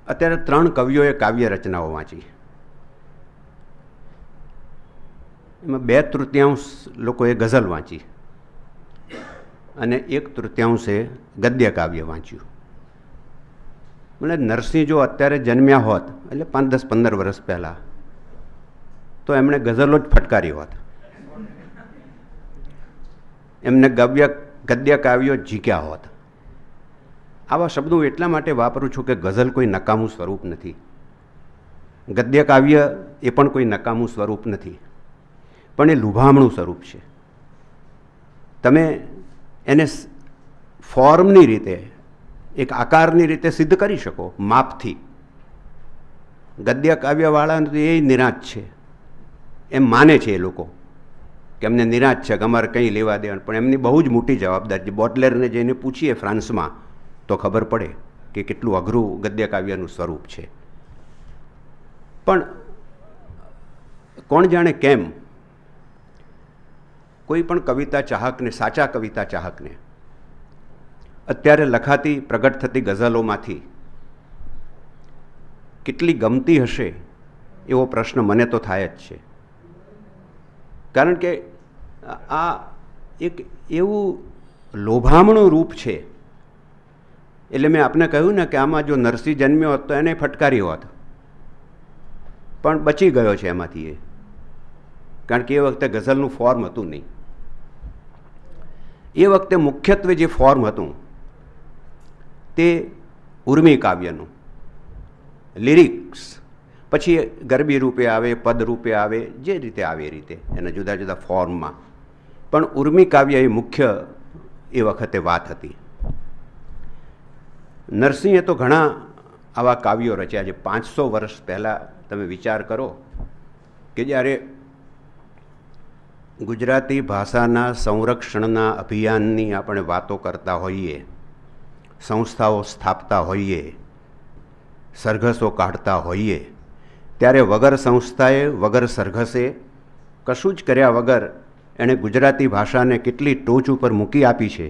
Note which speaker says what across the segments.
Speaker 1: અત્યારે 3 કવિઓએ કાવ્ય રચનાઓ વાંચી. એમાં 2/3 લોકોએ ગઝલ વાંચી અને 1/3 ગદ્ય કાવ્ય વાંચ્યું. મને નરસિંહ જો અત્યારે જન્મ્યા હોત, એટલે 5, 10, 15 વર્ષ પહેલાં, તો એમણે ગઝલો જ ફટકારી હોત. એમને ગદ્ય કાવ્યો જીક્યા હોત. આવા શબ્દો એટલા માટે વાપરું છું કે ગઝલ કોઈ નકામું સ્વરૂપ નથી, ગદ્ય કાવ્ય એ પણ કોઈ નકામું સ્વરૂપ નથી, પણ એ લુભામણું સ્વરૂપ છે. તમે એને ફોર્મની રીતે, એક આકારની રીતે સિદ્ધ કરી શકો માપથી. ગદ્ય કાવ્યવાળાને તો એ નિરાંત છે, એમ માને છે એ લોકો કે એમને નિરાંત છે કે અમારે કંઈ લેવા દેવાનું, પણ એમની બહુ જ મોટી જવાબદારી. બોટલેરને જઈને પૂછીએ ફ્રાન્સમાં તો ખબર પડે કે કેટલું અઘરું ગદ્ય કાવ્યનું સ્વરૂપ છે. પણ કોણ જાણે કેમ કોઈ પણ કવિતા ચાહકને, સાચા કવિતા ચાહકને, અત્યારે લખાતી પ્રગટ થતી ગઝલોમાંથી કેટલી ગમતી હશે એવો પ્રશ્ન મને તો થાય જ છે. કારણ કે આ એક એવું લોભામણું રૂપ છે. એટલે મેં આપને કહ્યું ને કે આમાં જો નરસિંહ જન્મ્યો હોત તો એને ફટકારી હોત, પણ બચી ગયો છે એમાંથી એ, કારણ કે એ વખતે ગઝલનું ફોર્મ હતું નહીં. એ વખતે મુખ્યત્વે જે ફોર્મ હતું તે ઉર્મી કાવ્યનું, લિરિક્સ, પછી ગરબી રૂપે આવે, પદ રૂપે આવે, જે રીતે આવે એ રીતે એના જુદા જુદા ફોર્મમાં, પણ ઉર્મી કાવ્ય એ મુખ્ય એ વખતે વાત હતી. નરસિંહે તો ઘણા આવા કાવ્યો રચ્યા છે. 500 વર્ષ પહેલાં તમે વિચાર કરો કે જ્યારે ગુજરાતી ભાષાના સંરક્ષણના અભિયાનની આપણે વાતો કરતા હોઈએ, સંસ્થાઓ સ્થાપતા હોઈએ, સરઘસો કાઢતા હોઈએ, ત્યારે વગર સંસ્થાએ, વગર સરઘસે, કશું જ કર્યા વગર એણે ગુજરાતી ભાષાને કેટલી ટોચ ઉપર મૂકી આપી છે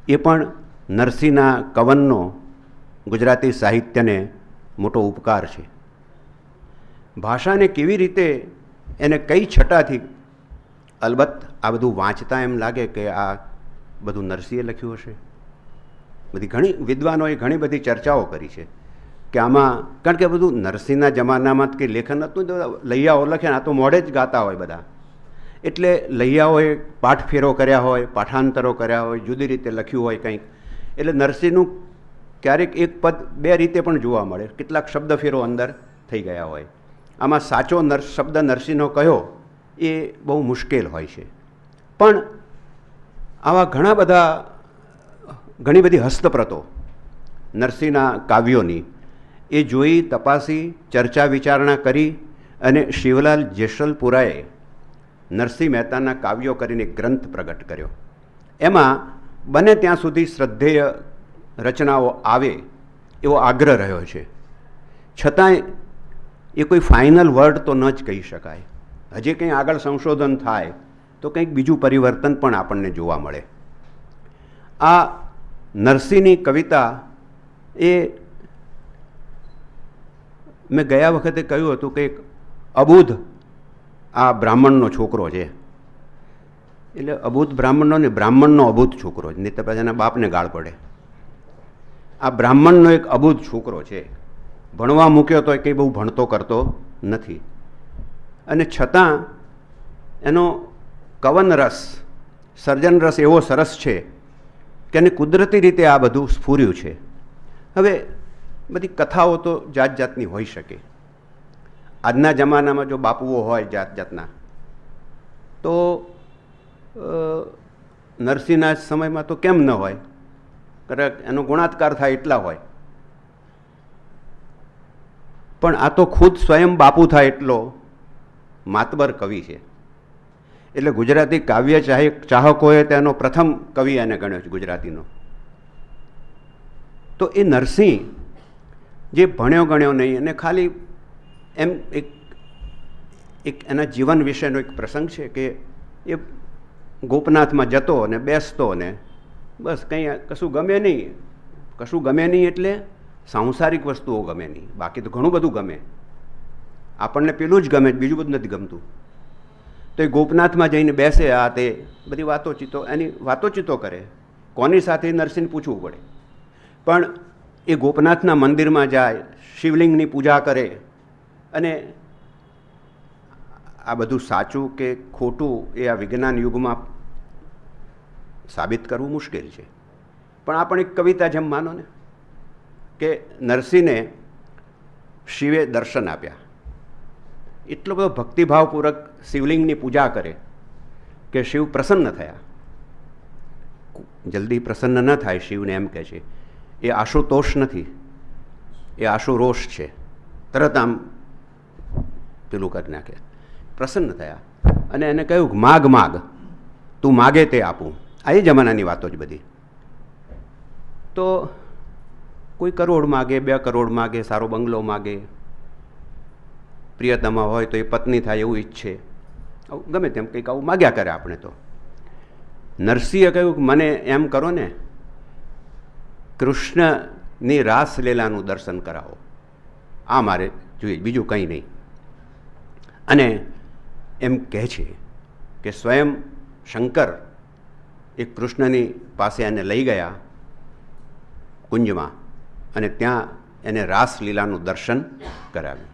Speaker 1: એ પણ નરસિંહના કવનનો ગુજરાતી સાહિત્યને મોટો ઉપકાર છે. ભાષાને કેવી રીતે, એને કઈ છટાથી, અલબત્ત આ બધું વાંચતા એમ લાગે કે આ બધું નરસિંહે લખ્યું હશે. બધી ઘણી વિદ્વાનોએ ઘણી બધી ચર્ચાઓ કરી છે કે આમાં, કારણ કે બધું નરસિંહના જમાનામાં કે લેખન હતું તો લૈયાઓ લખે, આ તો મોઢે જ ગાતા હોય બધા, એટલે લૈયાઓએ પાઠ ફેરો કર્યા હોય, પાઠાંતરો કર્યા હોય, જુદી રીતે લખ્યું હોય કંઈક, એટલે નરસિંહનું ક્યારેક એક પદ 2 રીતે પણ જોવા મળે, કેટલાક શબ્દ ફેરો અંદર થઈ ગયા હોય. આમાં સાચો શબ્દ નરસિંહનો કયો એ બહુ મુશ્કેલ હોય છે. પણ આવા ઘણી બધી હસ્તપ્રતો નરસિંહના કાવ્યોની એ જોઈ, તપાસી, ચર્ચા વિચારણા કરી અને શિવલાલ જેસલપુરાએ નરસિંહ મહેતાના કાવ્યો કરીને ગ્રંથ પ્રગટ કર્યો. એમાં બને ત્યાં સુધી શ્રદ્ધેય રચનાઓ આવે એવો આગ્રહ રહ્યો છે. છતાંય એ કોઈ ફાઇનલ વર્ડ તો ન જ કહી શકાય. હજી કંઈ આગળ સંશોધન થાય તો કંઈક બીજું પરિવર્તન પણ આપણને જોવા મળે. આ નરસિંહની કવિતા એ મેં ગયા વખતે કહ્યું હતું કે એક અબુધ આ બ્રાહ્મણનો છોકરો છે. એટલે અબુધ બ્રાહ્મણનો ને બ્રાહ્મણનો અબુધ છોકરો છે, નહીં તો પછી એના બાપને ગાળ પડે. આ બ્રાહ્મણનો એક અબુધ છોકરો છે. ભણવા મૂક્યો તો એ કંઈ બહુ ભણતો કરતો નથી, અને છતાં એનો કવન રસ, સર્જન રસ એવો સરસ છે કે એને કુદરતી રીતે આ બધું સ્ફૂર્યું છે. હવે બધી કથાઓ તો જાત જાતની હોઈ શકે. આજના જમાનામાં જો બાપુઓ હોય જાત જાતના, તો નરસિંહના સમયમાં તો કેમ ન હોય, કદાચ એનો ગુણાત્કાર થાય એટલા હોય, પણ આ તો ખુદ સ્વયં બાપુ થાય એટલો માતબર કવિ છે. એટલે ગુજરાતી કાવ્ય ચાહકોએ તેનો પ્રથમ કવિ એને ગણ્યો છે ગુજરાતીનો. તો એ નરસિંહ જે ભણ્યો ગણ્યો નહીં, અને ખાલી એમ એક એના જીવન વિશેનો એક પ્રસંગ છે કે એ ગોપનાથમાં જતો અને બેસતો ને બસ કંઈ કશું ગમે નહીં એટલે સાંસારિક વસ્તુઓ ગમે નહીં, બાકી તો ઘણું બધું ગમે. આપણને પેલું જ ગમે, બીજું બધું નથી ગમતું. તો એ ગોપનાથમાં જઈને બેસે, આ તે બધી વાતોચીતો, એની વાતોચીતો કરે. કોની સાથે નરસિંહ પૂછવું પડે. પણ એ ગોપનાથના મંદિરમાં જાય, શિવલિંગની પૂજા કરે, અને આ બધું સાચું કે ખોટું એ આ વિજ્ઞાન યુગમાં સાબિત કરવું મુશ્કેલ છે. પણ આ પણ એક કવિતા જેમ માનો ને, કે નરસિંહને શિવે દર્શન આપ્યા. એટલો બધો ભક્તિભાવપૂર્વક શિવલિંગની પૂજા કરે કે શિવ પ્રસન્ન થયા. જલ્દી પ્રસન્ન ન થાય શિવને, એમ કહે છે. એ આશુતોષ નથી, એ આશુરોષ છે. તરત આમ પેલું કરી નાખે. પ્રસન્ન થયા અને એને કહ્યું કે માગ માગ, તું માગે તે આપું. આ એ જમાનાની વાતો જ બધી. તો કોઈ કરોડ માગે, 2 કરોડ માગે, સારો બંગલો માગે, પ્રિયતમા હોય તો એ પત્ની થાય એવું ઈચ્છે, ગમે તેમ કંઈક આવું માગ્યા કરે આપણે. તો નરસિંહે કહ્યું કે મને એમ કરો ને, કૃષ્ણની રાસલીલાનું દર્શન કરાવો, આ મારે જોઈએ, બીજું કંઈ નહીં. અને એમ કહે છે કે સ્વયં શંકર એ કૃષ્ણની પાસે એને લઈ ગયા કુંજમાં, અને ત્યાં એને રાસલીલાનું દર્શન કરાવ્યું.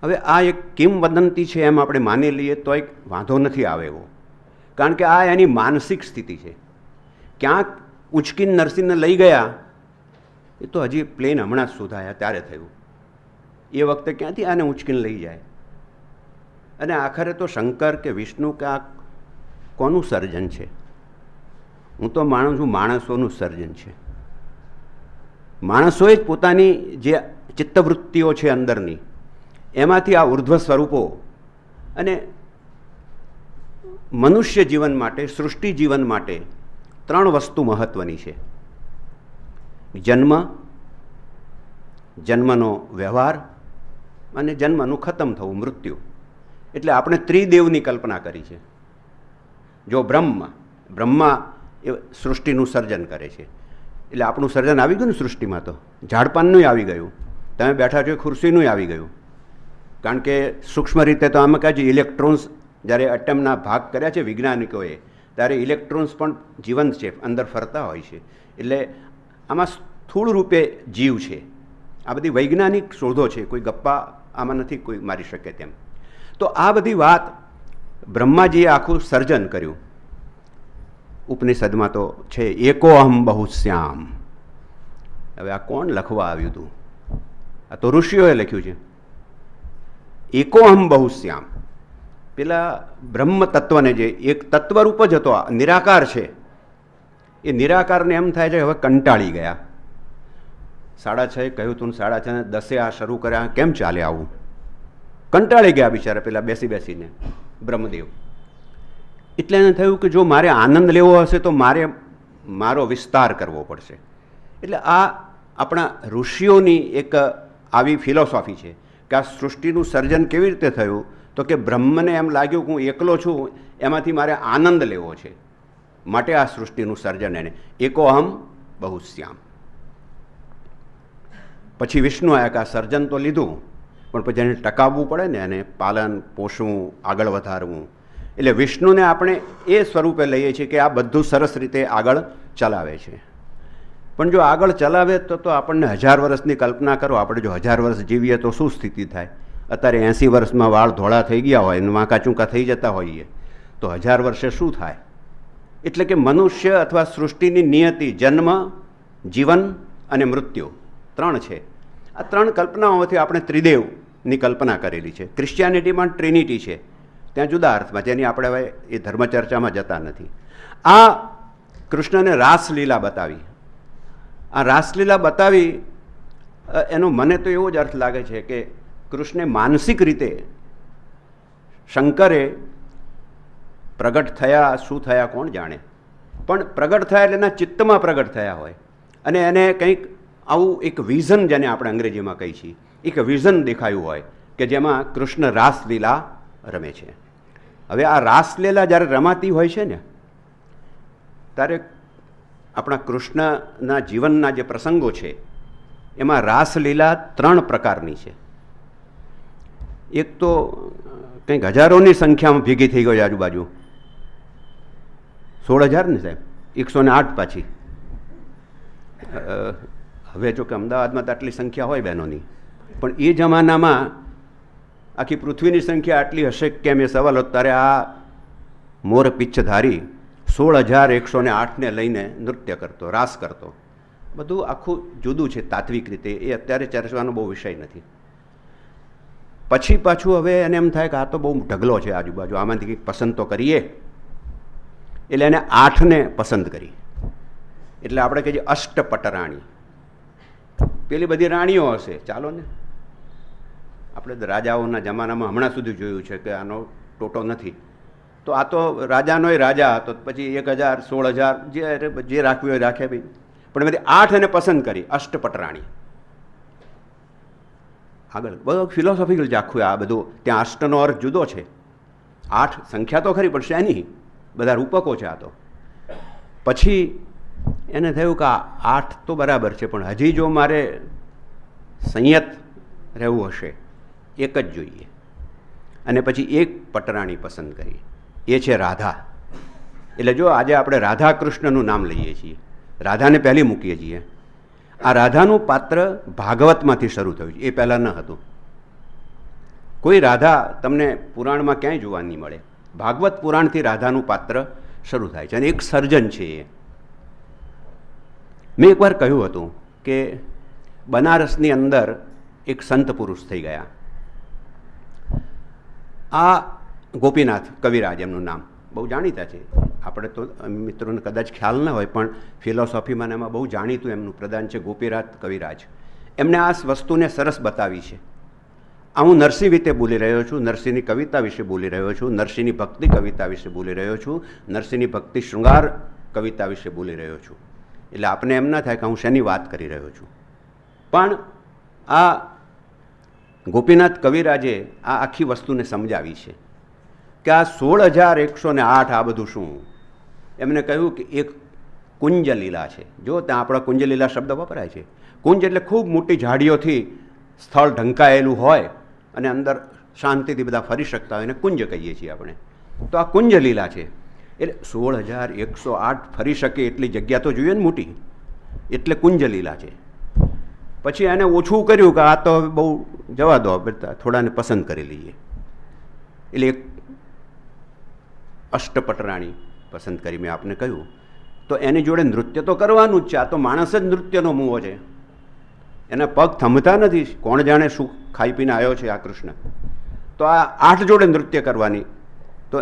Speaker 1: હવે આ એક કિંવદંતી છે એમ આપણે માની લઈએ તો એક વાંધો નથી આવે એવો, કારણ કે આ એની માનસિક સ્થિતિ છે. ક્યાંક ઉચકીને નરસિંહને લઈ ગયા, એ તો હજી પ્લેન હમણાં જ શોધાયા ત્યારે થયું. એ વખતે ક્યાંથી આને ઉચકીને લઈ જાય? અને આખરે તો શંકર કે વિષ્ણુ કે આ કોનું સર્જન છે? હું તો માનું છું માણસોનું સર્જન છે. માણસોએ જ પોતાની જે ચિત્તવૃત્તિઓ છે અંદરની, એમાંથી આ ઉર્ધ્વ સ્વરૂપો, અને મનુષ્ય જીવન માટે, સૃષ્ટિ જીવન માટે 3 વસ્તુ મહત્વની છે: જન્મ, જન્મનો વ્યવહાર અને જન્મનું ખતમ થવું, મૃત્યુ. એટલે આપણે ત્રિદેવની કલ્પના કરી છે. જો બ્રહ્મા એ સૃષ્ટિનું સર્જન કરે છે, એટલે આપણું સર્જન આવી ગયું ને સૃષ્ટિમાં. તો ઝાડપાનનું આવી ગયું, તમે બેઠા છો ખુરશીનું આવી ગયું. કારણ કે સૂક્ષ્મ રીતે તો આમાં કહે છે ઇલેક્ટ્રોન્સ, જ્યારે એટમના ભાગ કર્યા છે વૈજ્ઞાનિકોએ, ત્યારે ઇલેક્ટ્રોન્સ પણ જીવંત છે, અંદર ફરતા હોય છે. એટલે આમાં સ્થૂળ રૂપે જીવ છે. આ બધી વૈજ્ઞાનિક શોધો છે, કોઈ ગપ્પા આમાં નથી કોઈ મારી શકે તેમ. તો આ બધી વાત બ્રહ્માજીએ આખું સર્જન કર્યું. ઉપનિષદમાં તો છે એકો અહમ બહુશ્યામ. હવે આ કોણ લખવા આવ્યું હતું? આ તો ઋષિઓએ લખ્યું છે. એકો અહમ બહુશ્યામ. પેલા બ્રહ્મ તત્વને, જે એક તત્વરૂપ જ હતો, નિરાકાર છે, એ નિરાકારને એમ થાય છે હવે કંટાળી ગયા. 6:30 કહ્યું તું, 6:30 આ શરૂ કર્યા, કેમ ચાલે આવું? કંટાળી ગયા બિચારા પેલા બેસી બેસીને બ્રહ્મદેવ. એટલે એને થયું કે જો મારે આનંદ લેવો હશે તો મારો વિસ્તાર કરવો પડશે. એટલે આ આપણા ઋષિઓની એક આવી ફિલોસોફી છે કે આ સૃષ્ટિનું સર્જન કેવી રીતે થયું? તો કે બ્રહ્મને એમ લાગ્યું કે હું એકલો છું, એમાંથી મારે આનંદ લેવો છે, માટે આ સૃષ્ટિનું સર્જન. એને એકો અહમ બહુશ્યામ. પછી વિષ્ણુ આવ્યા કે આ સર્જન તો લીધું, પણ પછી એને ટકાવવું પડે ને, એને પાલન પોષવું, આગળ વધારવું. એટલે વિષ્ણુને આપણે એ સ્વરૂપે લઈએ છીએ કે આ બધું સરસ રીતે આગળ ચલાવે છે. પણ જો આગળ ચલાવે તો આપણને 1000 વર્ષની કલ્પના કરો. આપણે જો 1000 વર્ષ જીવીએ તો શું સ્થિતિ થાય? અત્યારે 80 વર્ષમાં વાળ ધોળા થઈ ગયા હોય, વાંકા ચૂંકા થઈ જતા હોઈએ, તો 1000 વર્ષે શું થાય? એટલે કે મનુષ્ય અથવા સૃષ્ટિની નિયતિ જન્મ, જીવન અને મૃત્યુ 3 છે. આ 3 કલ્પનાઓથી આપણે ત્રિદેવની કલ્પના કરેલી છે. ક્રિશ્ચિયાનિટીમાં ટ્રિનિટી છે, ત્યાં જુદા અર્થમાં, જેની આપણે હવે એ ધર્મચર્ચામાં જતા નથી. આ કૃષ્ણને રાસલીલા બતાવી. આ રાસલીલા બતાવી એનો મને તો એવો જ અર્થ લાગે છે કે કૃષ્ણે માનસિક રીતે, શંકરે પ્રગટ થયા, શું થયા કોણ જાણે, પણ પ્રગટ થયા એટલે એના ચિત્તમાં પ્રગટ થયા હોય, અને એને કંઈક આવું એક વિઝન, જેને આપણે અંગ્રેજીમાં કહીએ છીએ, એક વિઝન દેખાયું હોય કે જેમાં કૃષ્ણ રાસલીલા રમે છે. હવે આ રાસલીલા જ્યારે રમાતી હોય છે ને, ત્યારે આપણા કૃષ્ણના જીવનના જે પ્રસંગો છે એમાં રાસલીલા 3 પ્રકારની છે. એક તો કંઈક હજારોની સંખ્યામાં ભેગી થઈ ગઈ આજુબાજુ, 16,000 ને સાહેબ, 108 પાછી. હવે જો કે અમદાવાદમાં તો આટલી સંખ્યા હોય બહેનોની, પણ એ જમાનામાં આખી પૃથ્વીની સંખ્યા આટલી હશે કેમ એ સવાલ હતો. ત્યારે આ મોર પીચ્છધારી 16,108ને લઈને નૃત્ય કરતો, રાસ કરતો. બધું આખું જુદું છે તાત્વિક રીતે, એ અત્યારે ચર્ચવાનો બહુ વિષય નથી. પછી પાછું હવે એને એમ થાય કે આ તો બહુ ઢગલો છે આજુબાજુ, આમાંથી કંઈક પસંદ તો કરીએ. એટલે એને 8ને પસંદ કરી. એટલે આપણે કહીએ અષ્ટપટરાણી. પેલી બધી રાણીઓ હશે, ચાલો ને, આપણે રાજાઓના જમાનામાં હમણાં સુધી જોયું છે કે આનો ટોટો નથી. તો આ તો રાજાનોય રાજા હતો, પછી 1,000, 16,000 જે રાખ્યું હોય રાખે ભાઈ. પણ બધી 8 એને પસંદ કરી, અષ્ટપટરાણી. આગળ બધું ફિલોસોફિકલ છે આખું આ બધું. ત્યાં અષ્ટનો અર્થ જુદો છે. 8 સંખ્યા તો ખરી, પણ શેની? બધા રૂપકો છે આ તો. પછી એને થયું કે 8 તો બરાબર છે, પણ હજી જો મારે સંયત રહેવું હશે, એક જ જોઈએ. અને પછી એક પટરાણી પસંદ કરી, એ છે રાધા. એટલે જો આજે આપણે રાધા કૃષ્ણનું નામ લઈએ છીએ, રાધાને પહેલી મૂકીએ છીએ. આ રાધાનું પાત્ર ભાગવતમાંથી શરૂ થયું છે, એ પહેલાં ન હતું. કોઈ રાધા તમને પુરાણમાં ક્યાંય જોવા નહીં મળે. ભાગવત પુરાણથી રાધાનું પાત્ર શરૂ થાય છે, અને એક સર્જન છે એ. મેં એકવાર કહ્યું હતું કે બનારસની અંદર એક સંત પુરુષ થઈ ગયા. આ ગોપીનાથ કવિરાજ એમનું નામ, બહુ જાણીતા છે. આપણે તો મિત્રોને કદાચ ખ્યાલ ન હોય, પણ ફિલોસોફીમાં એમાં બહુ જાણીતું એમનું પ્રદાન છે ગોપીનાથ કવિરાજ. એમને આ વસ્તુને સરસ બતાવી છે. આ હું નરસિંહ વિશે બોલી રહ્યો છું, નરસિંહની કવિતા વિશે બોલી રહ્યો છું, નરસિંહની ભક્તિ કવિતા વિશે બોલી રહ્યો છું, નરસિંહની ભક્તિ શૃંગાર કવિતા વિશે બોલી રહ્યો છું. એટલે આપને એમ ના થાય કે હું શેની વાત કરી રહ્યો છું. પણ આ ગોપીનાથ કવિરાજે આ આખી વસ્તુને સમજાવી છે કે આ 16,108 આ બધું શું. એમને કહ્યું કે એક કુંજલીલા છે. જો ત્યાં આપણા કુંજલીલા શબ્દ વપરાય છે. કુંજ એટલે ખૂબ મોટી ઝાડીઓથી સ્થળ ઢંકાયેલું હોય અને અંદર શાંતિથી બધા ફરી શકતા હોય, એને કુંજ કહીએ છીએ આપણે. તો આ કુંજલીલા છે. એટલે 16,108 ફરી શકે એટલી જગ્યા તો જોઈએ ને મોટી, એટલે કુંજલીલા છે. પછી એને ઓછું કર્યું કે આ તો બહુ જવા દો, થોડાને પસંદ કરી લઈએ. એટલે એક અષ્ટપટરાણી પસંદ કરી મેં આપને કહ્યું. તો એની જોડે નૃત્ય તો કરવાનું જ છે. આ તો માણસ જ નૃત્યનો મૂવો છે. એના પગ થંભતા નથી. કોણ જાણે શું ખાઈ પીને આવ્યો છે આ કૃષ્ણ. તો આ 8 જોડે નૃત્ય કરવાની. તો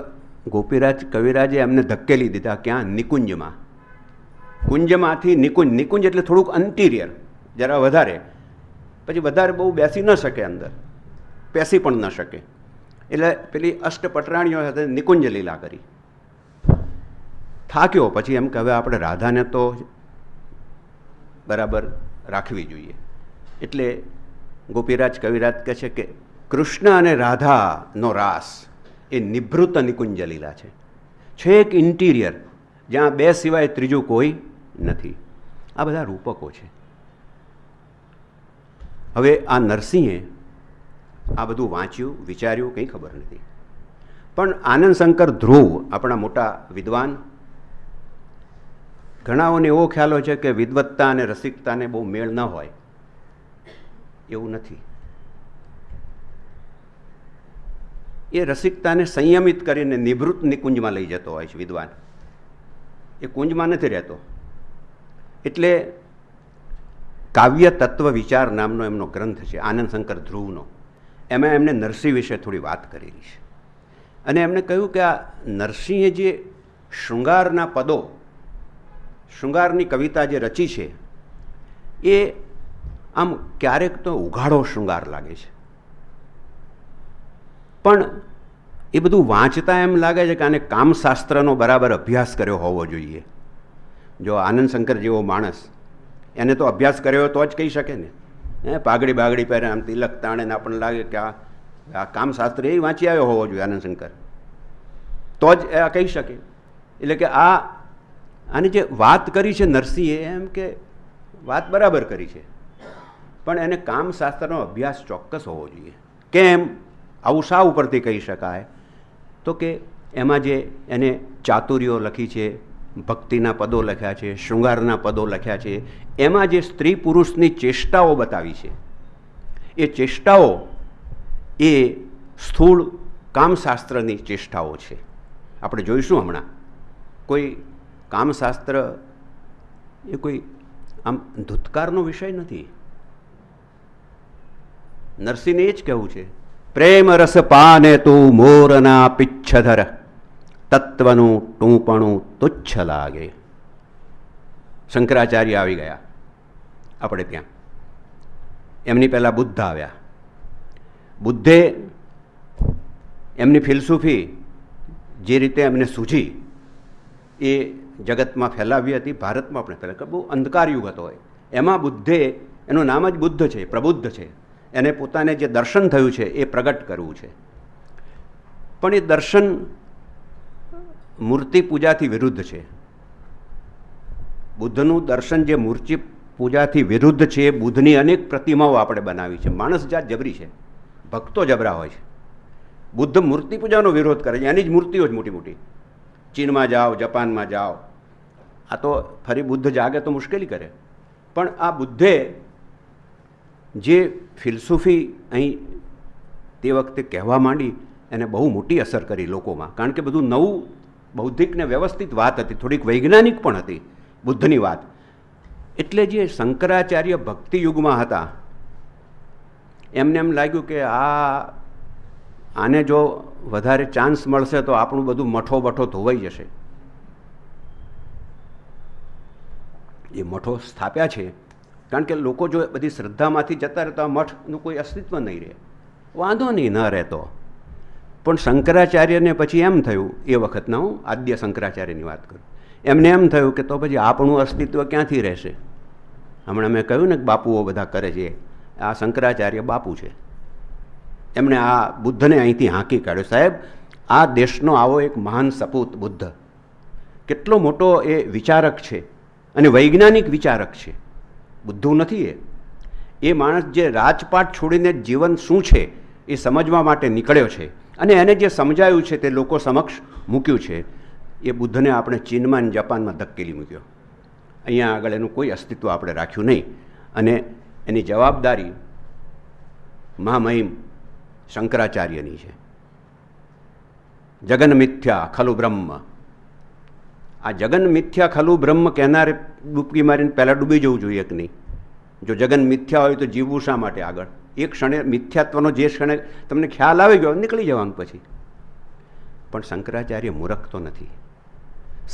Speaker 1: ગોપીરાજ કવિરાજે એમને ધકેલી દીધા. ક્યાં? નિકુંજમાં. કુંજમાંથી નિકુંજ. નિકુંજ એટલે થોડુંક અંતિરિયર, જરા વધારે. પછી વધારે બહુ બેસી ન શકે અંદર, પેસી પણ ન શકે. એટલે પેલી અષ્ટપટરાણીઓ સાથે નિકુંજ લીલા કરી. થાક્યો. પછી એમ કે હવે આપણે રાધાને તો બરાબર રાખવી જોઈએ. એટલે ગોપીરાજ કવિરાજ કહે છે કે કૃષ્ણ અને રાધાનો રાસ એ નિભૃત નિકુંજ લીલા છે. છેક ઇન્ટિરિયર, જ્યાં બે સિવાય ત્રીજું કોઈ નથી. આ બધા રૂપકો છે. હવે આ નરસિંહે આ બધું વાંચ્યું, વિચાર્યું, કંઈ ખબર નથી. પણ આનંદ શંકર ધ્રુવ, આપણા મોટા વિદ્વાન, ઘણાઓને એવો ખ્યાલ હોય છે કે વિદ્વત્તા અને રસિકતાને બહુ મેળ ન હોય. એવું નથી. એ રસિકતાને સંયમિત કરીને નિવૃત્ત નિકુંજમાં લઈ જતો હોય છે વિદ્વાન. એ કુંજમાં નથી રહેતો. એટલે કાવ્ય તત્વ વિચાર નામનો એમનો ગ્રંથ છે, આનંદ શંકર ધ્રુવનો. એમાં એમને નરસિંહ વિશે થોડી વાત કરેલી છે. અને એમને કહ્યું કે આ નરસિંહે જે શૃંગારના પદો, શૃંગારની કવિતા જે રચી છે, એ આમ ક્યારેક તો ઉઘાડો શૃંગાર લાગે છે. પણ એ બધું વાંચતા એમ લાગે છે કે આને કામશાસ્ત્રનો બરાબર અભ્યાસ કર્યો હોવો જોઈએ. જો આનંદ શંકર જેવો માણસ, એને તો અભ્યાસ કર્યો તો જ કહી શકે ને. પાઘડી બાગડી પહેરે, આમ તિલક તાણે ને આપણને લાગે કે આ કામશાસ્ત્ર એ વાંચી આવ્યો હોવો જોઈએ આનંદ શંકર, તો જ આ કહી શકે. એટલે કે આની જે વાત કરી છે નરસિંહે, એમ કે વાત બરાબર કરી છે. પણ એને કામશાસ્ત્રનો અભ્યાસ ચોક્કસ હોવો જોઈએ. કેમ આવું શા ઉપરથી કહી શકાય? તો કે એમાં જે એને ચાતુર્યો લખી છે, ભક્તિના પદો લખ્યા છે, શૃંગારના પદો લખ્યા છે, એમાં જે સ્ત્રી પુરુષની ચેષ્ટાઓ બતાવી છે, એ ચેષ્ટાઓ એ સ્થૂળ કામશાસ્ત્રની ચેષ્ટાઓ છે. આપણે જોઈશું હમણાં. કોઈ કામશાસ્ત્ર એ કોઈ આમ ધૂતકારનો વિષય નથી. નરસિંહને એ જ કહેવું છે, પ્રેમ રસ પાને તું મોરના પિચ્છધર, તત્વનું ટૂંપણું તુચ્છ લાગે. શંકરાચાર્ય આવી ગયા આપણે ત્યાં. એમની પહેલાં બુદ્ધ આવ્યા. બુદ્ધે એમની ફિલસૂફી જે રીતે એમને સૂઝી એ જગતમાં ફેલાવી હતી, ભારતમાં પણ ફેલાવી. બહુ અંધકાર યુગ હતો. એમાં બુદ્ધે, એનું નામ જ બુદ્ધ છે, પ્રબુદ્ધ છે, એને પોતાને જે દર્શન થયું છે એ પ્રગટ કરવું છે. પણ એ દર્શન મૂર્તિ પૂજાથી વિરુદ્ધ છે. બુદ્ધનું દર્શન જે મૂર્તિ પૂજાથી વિરુદ્ધ છે, એ બુદ્ધની અનેક પ્રતિમાઓ આપણે બનાવી છે. માણસ જાત જબરી છે, ભક્તો જબરા હોય છે. બુદ્ધ મૂર્તિ પૂજાનો વિરોધ કરે છે, એની જ મૂર્તિઓ જ મોટી મોટી. ચીનમાં જાઓ, જાપાનમાં જાઓ, આ તો ફરી બુદ્ધ જાગે તો મુશ્કેલી કરે. પણ આ બુદ્ધે જે ફિલસૂફી અહીં તે વખતે કહેવા માંડી એને બહુ મોટી અસર કરી લોકોમાં. કારણ કે બધું નવું બૌદ્ધિક ને વ્યવસ્થિત વાત હતી, થોડીક વૈજ્ઞાનિક પણ હતી બુદ્ધની વાત. એટલે જે શંકરાચાર્ય ભક્તિ યુગમાં હતા એમને એમ લાગ્યું કે આને જો વધારે ચાન્સ મળશે તો આપણું બધું મઠો બઠો ધોવાઈ જશે. એ મઠો સ્થાપ્યા છે કારણ કે લોકો જો બધી શ્રદ્ધામાંથી જતા રહે તો આ મઠનું કોઈ અસ્તિત્વ નહીં રહે. વાંધો નહીં, ન રહેતો. પણ શંકરાચાર્યને પછી એમ થયું, એ વખતના હું આદ્ય શંકરાચાર્યની વાત કરું, એમને એમ થયું કે તો પછી આપણું અસ્તિત્વ ક્યાંથી રહેશે? હમણાં મેં કહ્યું ને કે બાપુઓ બધા કરે છે, આ શંકરાચાર્ય બાપુ છે. એમણે આ બુદ્ધને અહીંથી હાંકી કાઢ્યો. સાહેબ, આ દેશનો આવો એક મહાન સપૂત બુદ્ધ, કેટલો મોટો એ વિચારક છે અને વૈજ્ઞાનિક વિચારક છે. બુદ્ધું નથી એ માણસ જે રાજપાટ છોડીને જીવન શું છે એ સમજવા માટે નીકળ્યો છે અને એને જે સમજાયું છે તે લોકો સમક્ષ મૂક્યું છે. એ બુદ્ધને આપણે ચીનમાં અને જાપાનમાં ધકેલી મૂક્યો. અહીંયા આગળ એનું કોઈ અસ્તિત્વ આપણે રાખ્યું નહીં. અને એની જવાબદારી મહામહિમ શંકરાચાર્યની છે. જગન મિથ્યા ખલુ બ્રહ્મ. આ જગન મિથ્યા ખલુ બ્રહ્મ કહેનારે ડૂબકી મારીને પહેલાં ડૂબી જવું જોઈએ કે નહીં? જો જગન મિથ્યા હોય તો જીવવું શા માટે આગળ? એક ક્ષણે મિથ્યાત્વનો જે ક્ષણે તમને ખ્યાલ આવી ગયો નીકળી જવાનું પછી. પણ શંકરાચાર્ય મૂર્ખ તો નથી.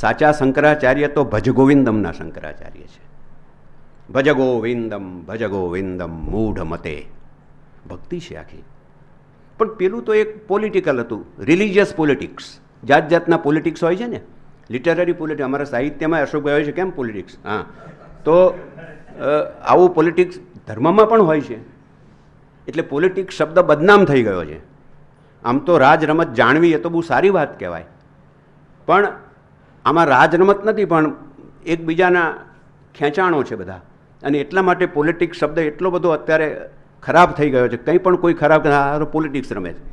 Speaker 1: સાચા શંકરાચાર્ય તો ભજ ગોવિંદમના શંકરાચાર્ય છે. ભજ ગોવિંદમ મૂઢ મતે. ભક્તિ છે આખી. પણ પેલું તો એક પોલિટિકલ હતું, રિલિજિયસ પોલિટિક્સ. જાત જાતના પોલિટિક્સ હોય છે ને, લિટરરી પોલિટિક્સ. અમારા સાહિત્યમાં અશોકભાઈ હોય છે કેમ પોલિટિક્સ. હા, તો આવું પોલિટિક્સ ધર્મમાં પણ હોય છે. એટલે પોલિટિક્સ શબ્દ બદનામ થઈ ગયો છે. આમ તો રાજ રમત જાણવી એ તો બહુ સારી વાત કહેવાય, પણ આમાં રાજ રમત નથી, પણ એકબીજાના ખેંચાણો છે બધા. અને એટલા માટે પોલિટિક્સ શબ્દ એટલો બધો અત્યારે ખરાબ થઈ ગયો છે. કંઈ પણ કોઈ ખરાબ પોલિટિક્સ રમે છે.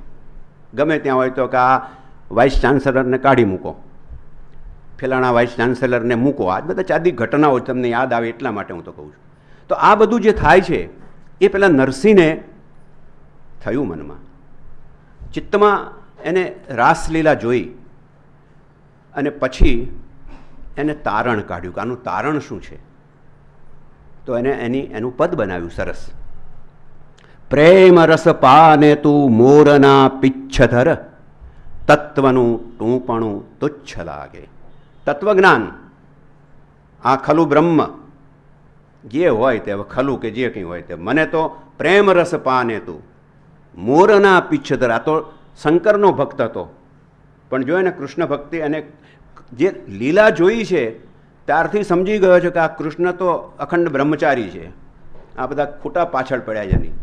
Speaker 1: ગમે ત્યાં હોય તો કે આ વાઇસ ચાન્સલરને કાઢી મૂકો, ફેલાણા વાઇસ ચાન્સેલરને મૂકો. આ બધા ચાદી ઘટનાઓ તમને યાદ આવે એટલા માટે હું તો કહું છું. તો આ બધું જે થાય છે એ પેલા નરસિંહને થયું મનમાં, ચિત્તમાં એને રાસલીલા જોઈ અને પછી એને તારણ કાઢ્યું કે આનું તારણ શું છે. તો એને એનું પદ બનાવ્યું સરસ. પ્રેમ રસ પાને તું મોરના પિચ્છધર, તત્વનું ટૂંપણું તુચ્છ લાગે. તત્વજ્ઞાન, આ ખલું બ્રહ્મ જે હોય તે, હવે ખલું કે જે કંઈ હોય તે, મને તો પ્રેમ રસ પાને તું મોરના પિચ્છધર. આ તો શંકરનો ભક્ત હતો, પણ જો એને કૃષ્ણ ભક્તિ અને જે લીલા જોઈ છે ત્યારથી સમજી ગયો છે કે આ કૃષ્ણ તો અખંડ બ્રહ્મચારી છે, આ બધા ખોટા પાછળ પડ્યા છે નહીં.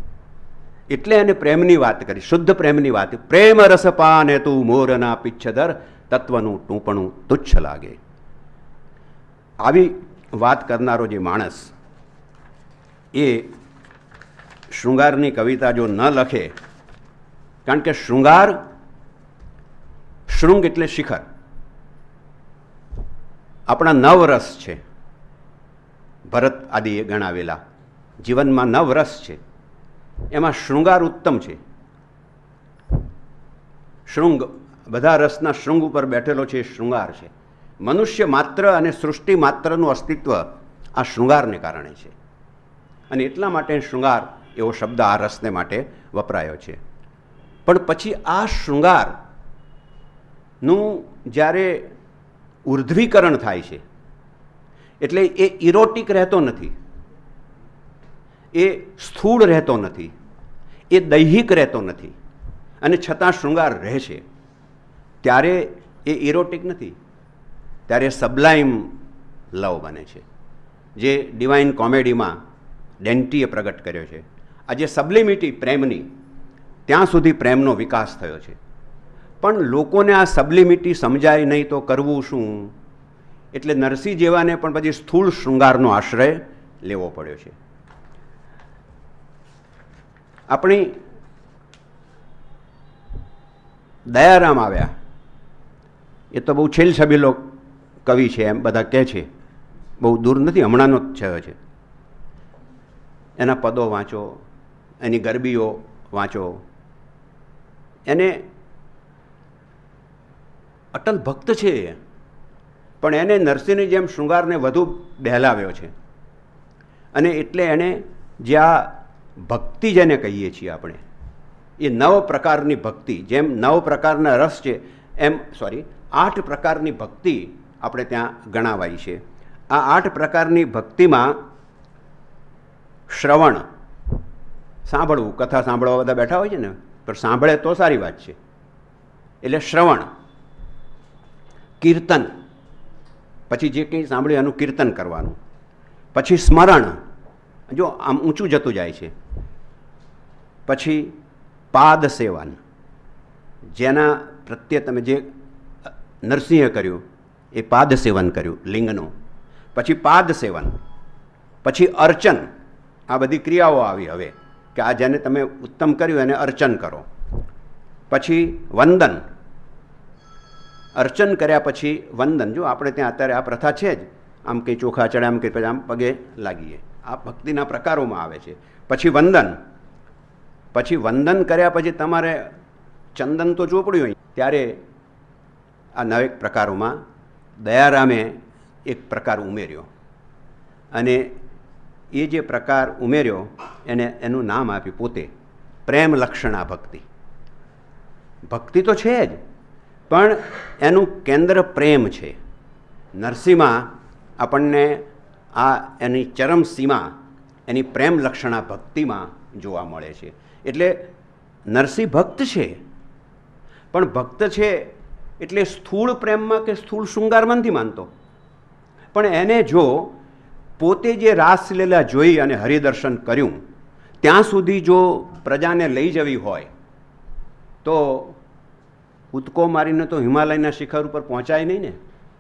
Speaker 1: એટલે એને પ્રેમની વાત કરી, શુદ્ધ પ્રેમની વાત. પ્રેમ રસ પાને તું મોરના પિચ્છધર, તત્વનું ટૂંપણું તુચ્છ લાગે. આવી વાત કરનારો જે માણસ એ શૃંગારની કવિતા જો ન લખે, કારણ કે શૃંગાર, શૃંગ એટલે શિખર, આપણા 9 રસ છે, ભરત આદિએ ગણાવેલા જીવનમાં 9 રસ છે, એમાં શૃંગાર ઉત્તમ છે. શૃંગ, બધા રસના શૃંગ ઉપર બેઠેલો છે, શૃંગાર છે. મનુષ્ય માત્ર અને સૃષ્ટિ માત્રનું અસ્તિત્વ આ શૃંગારને કારણે છે, અને એટલા માટે શૃંગાર એવો શબ્દ આ રસને માટે વપરાયો છે. પણ પછી આ શૃંગારનું જ્યારે ઉર્ધ્વીકરણ થાય છે, એટલે એ ઇરોટિક રહેતો નથી, એ સ્થૂળ રહેતો નથી, એ દૈહિક રહેતો નથી, અને છતાં શૃંગાર રહે છે, ત્યારે એ ઇરોટિક નથી, ત્યારે સબ્લાઇમ લવ બને છે, જે ડિવાઇન કોમેડીમાં ડેન્ટીએ પ્રગટ કર્યો છે. આજે સબ્લિમિટી પ્રેમની, ત્યાં સુધી પ્રેમનો વિકાસ થયો છે. પણ લોકોને આ સબ્લિમિટી સમજાય નહીં તો કરવું શું? એટલે નરસિંહ જેવાને પણ પછી સ્થૂળ શૃંગારનો આશ્રય લેવો પડ્યો છે. આપણી દયારામ આવ્યા, એ તો બહુ છેલ્છબીલો કવિ છે એમ બધા કહે છે, બહુ દૂર નથી, હમણાંનો જ થયો છે. એના પદો વાંચો, એની ગરબીઓ વાંચો. એને અટલ ભક્ત છે, પણ એને નરસિંહની જેમ શૃંગારને વધુ બહેલાવ્યો છે. અને એટલે એણે જે આ ભક્તિ જેને કહીએ છીએ આપણે, એ 9 પ્રકારની ભક્તિ, જેમ 9 પ્રકારના રસ છે એમ 8 પ્રકારની ભક્તિ આપણે ત્યાં ગણાવાય છે. આ 8 પ્રકારની ભક્તિમાં શ્રવણ, સાંભળવું, કથા સાંભળવા બધા બેઠા હોય છે ને, પણ સાંભળે તો સારી વાત છે, એટલે શ્રવણ, કીર્તન, પછી જે કંઈ સાંભળ્યું એનું કીર્તન કરવાનું, પછી સ્મરણ, જો આમ ઊંચું જતું જાય છે, પછી પાદ સેવન, જેના પ્રત્યે તમે જે નરસિંહે કર્યું એ પાદ સેવન કર્યું લિંગનું, પછી પાદ સેવન, પછી અર્ચન. આ બધી ક્રિયાઓ આવી હવે કે આ જેને તમે ઉત્તમ કર્યું એને અર્ચન કરો. પછી વંદન, અર્ચન કર્યા પછી વંદન. જો આપણે ત્યાં અત્યારે આ પ્રથા છે જ, આમ કંઈ ચોખા ચડે, આમ કંઈ પછી આમ પગે લાગીએ, આ ભક્તિના પ્રકારોમાં આવે છે. પછી વંદન, પછી વંદન કર્યા પછી તમારે ચંદન તો ચોપડ્યું હોય, ત્યારે આ 9 પ્રકારોમાં દયારામે એક પ્રકાર ઉમેર્યો, અને એ જે પ્રકાર ઉમેર્યો એને એનું નામ આપ્યું પોતે પ્રેમ લક્ષણા ભક્તિ. ભક્તિ તો છે જ, પણ એનું કેન્દ્ર પ્રેમ છે. નરસિંહમાં આપણને આ એની ચરમ સીમા એની પ્રેમ લક્ષણા ભક્તિમાં જોવા મળે છે. એટલે નરસિંહ ભક્ત છે, પણ ભક્ત છે એટલે સ્થૂળ પ્રેમમાં કે સ્થૂળ શૃંગારમાં નથી માનતો. પણ એને જો પોતે જે રાસલીલા જોઈ અને હરિદર્શન કર્યું ત્યાં સુધી જો પ્રજાને લઈ જવી હોય તો કૂદકો મારીને તો હિમાલયના શિખર ઉપર પહોંચાય નહીં ને,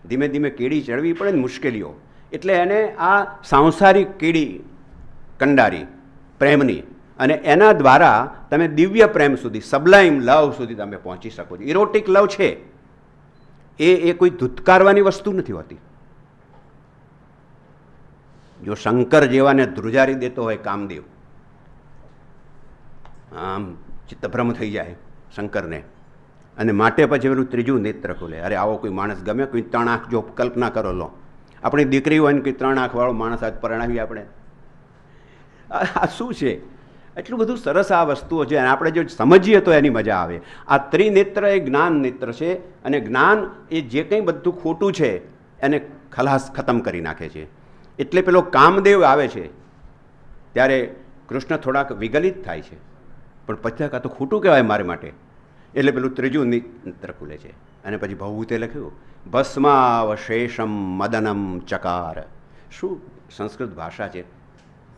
Speaker 1: ધીમે ધીમે કેડી ચડવી પડે ને, મુશ્કેલીઓ. એટલે એને આ સાંસારિક કેડી કંડારી પ્રેમની, અને એના દ્વારા તમે દિવ્ય પ્રેમ સુધી, સબ્લાઇમ લવ સુધી તમે પહોંચી શકો છો. ઇરોટિક લવ છે એ કોઈ ધુતકારવાની વસ્તુ નથી હોતી. જો શંકર જેવાને ધ્રુજારી દેતો હોય કામદેવ, આમ ચિત્તભ્રમ થઈ જાય શંકરને, અને માટે પછી પેલું ત્રીજું નેત્ર ખોલે. અરે આવો કોઈ માણસ ગમે? કોઈ 3 આંખ, જો કલ્પના કરો લો, આપણી દીકરી હોય ને કોઈ 3 આંખવાળો માણસ આજ પરણાવી આપણે, આ શું છે? એટલું બધું સરસ આ વસ્તુઓ છે, અને આપણે જો સમજીએ તો એની મજા આવે. આ ત્રિનેત્ર એ જ્ઞાન નેત્ર છે, અને જ્ઞાન એ જે કંઈ બધું ખોટું છે એને ખલાસ ખતમ કરી નાખે છે. એટલે પેલો કામદેવ આવે છે ત્યારે કૃષ્ણ થોડાક વિગલિત થાય છે, પણ પછી આ તો ખોટું કહેવાય મારે માટે, એટલે પેલું ત્રીજું નેત્ર ખુલે છે. અને પછી ભવભૂતે લખ્યું ભસ્માવશેષમ મદનમ ચકાર. શું સંસ્કૃત ભાષા છે,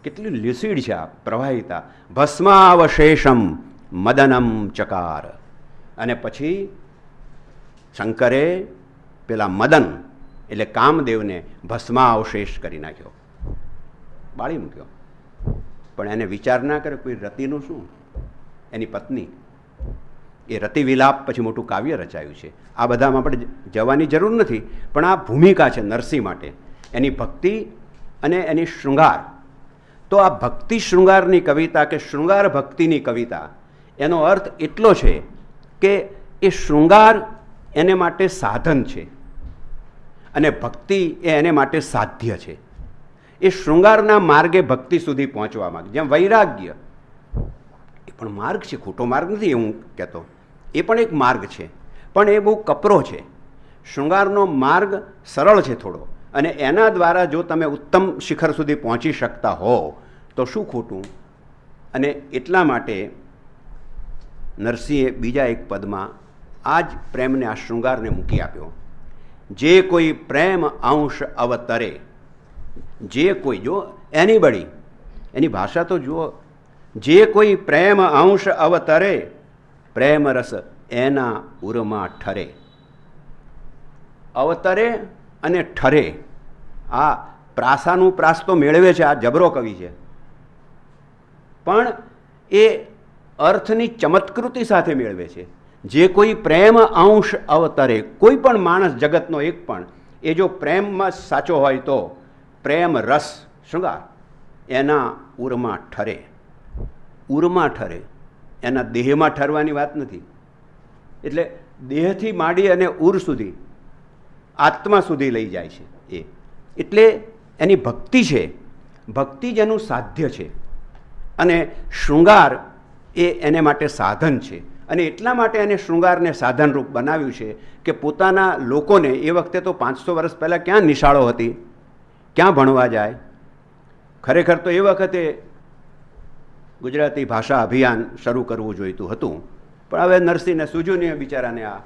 Speaker 1: કેટલી લ્યુસિડ છે આ પ્રવાહિતા. ભસ્માવશેષમ મદનમ ચકાર. અને પછી શંકરે પેલા મદન એટલે કામદેવને ભસ્માવશેષ કરી નાખ્યો, બાળી મૂક્યો. પણ એને વિચાર ના કરે કોઈ રતિનું શું, એની પત્ની, એ રતિ વિલાપ પછી મોટું કાવ્ય રચાયું છે. આ બધામાં આપણે જવાની જરૂર નથી, પણ આ ભૂમિકા છે નરસિંહ માટે, એની ભક્તિ અને એની શૃંગાર. તો આ ભક્તિ શૃંગારની કવિતા કે શૃંગાર ભક્તિની કવિતા, એનો અર્થ એટલો છે કે એ શૃંગાર એને માટે સાધન છે અને ભક્તિ એ એને માટે સાધ્ય છે. એ શૃંગારના માર્ગે ભક્તિ સુધી પહોંચવા માંગે. જેમ વૈરાગ્ય એ પણ માર્ગ છે, ખોટો માર્ગ નથી હું કહેતો, એ પણ એક માર્ગ છે, પણ એ બહુ કપરો છે. શૃંગારનો માર્ગ સરળ છે થોડો, અને એના દ્વારા જો તમે ઉત્તમ શિખર સુધી પહોંચી શકતા હો તો શું ખોટું. અને એટલા માટે નરસિંહે બીજા એક પદમાં આ જ પ્રેમને, આ શૃંગારને મૂકી આપ્યો. જે કોઈ પ્રેમ અંશ અવતરે, જે કોઈ, જો એનીબડી, એની ભાષા તો જુઓ, જે કોઈ પ્રેમ અંશ અવતરે, પ્રેમ રસ એના ઉરમાં ઠરે. અવતરે અને ઠરે, આ પ્રાસાનું પ્રાસ તો મેળવે છે, આ જબરો કવિ છે, પણ એ અર્થની ચમત્કૃતિ સાથે મેળવે છે. જે કોઈ પ્રેમ અંશ અવતરે, કોઈ પણ માણસ જગતનો એક પણ, એ જો પ્રેમમાં સાચો હોય તો પ્રેમ રસ શૃંગાર એના ઉરમાં ઠરે. ઉરમાં ઠરે, એના દેહમાં ઠરવાની વાત નથી. એટલે દેહથી માંડી અને ઉર સુધી, આત્મા સુધી લઈ જાય છે એ. એટલે એની ભક્તિ છે, ભક્તિ જ એનું સાધ્ય છે, અને શૃંગાર એ એને માટે સાધન છે. અને એટલા માટે એને શૃંગારને સાધનરૂપ બનાવ્યું છે કે પોતાના લોકોને, એ વખતે તો 500 વર્ષ પહેલાં ક્યાં નિશાળો હતી, ક્યાં ભણવા જાય. ખરેખર તો એ વખતે ગુજરાતી ભાષા અભિયાન શરૂ કરવું જોઈતું હતું, પણ હવે નરસિંહને સૂઝ્યું નહીં બિચારાને આ,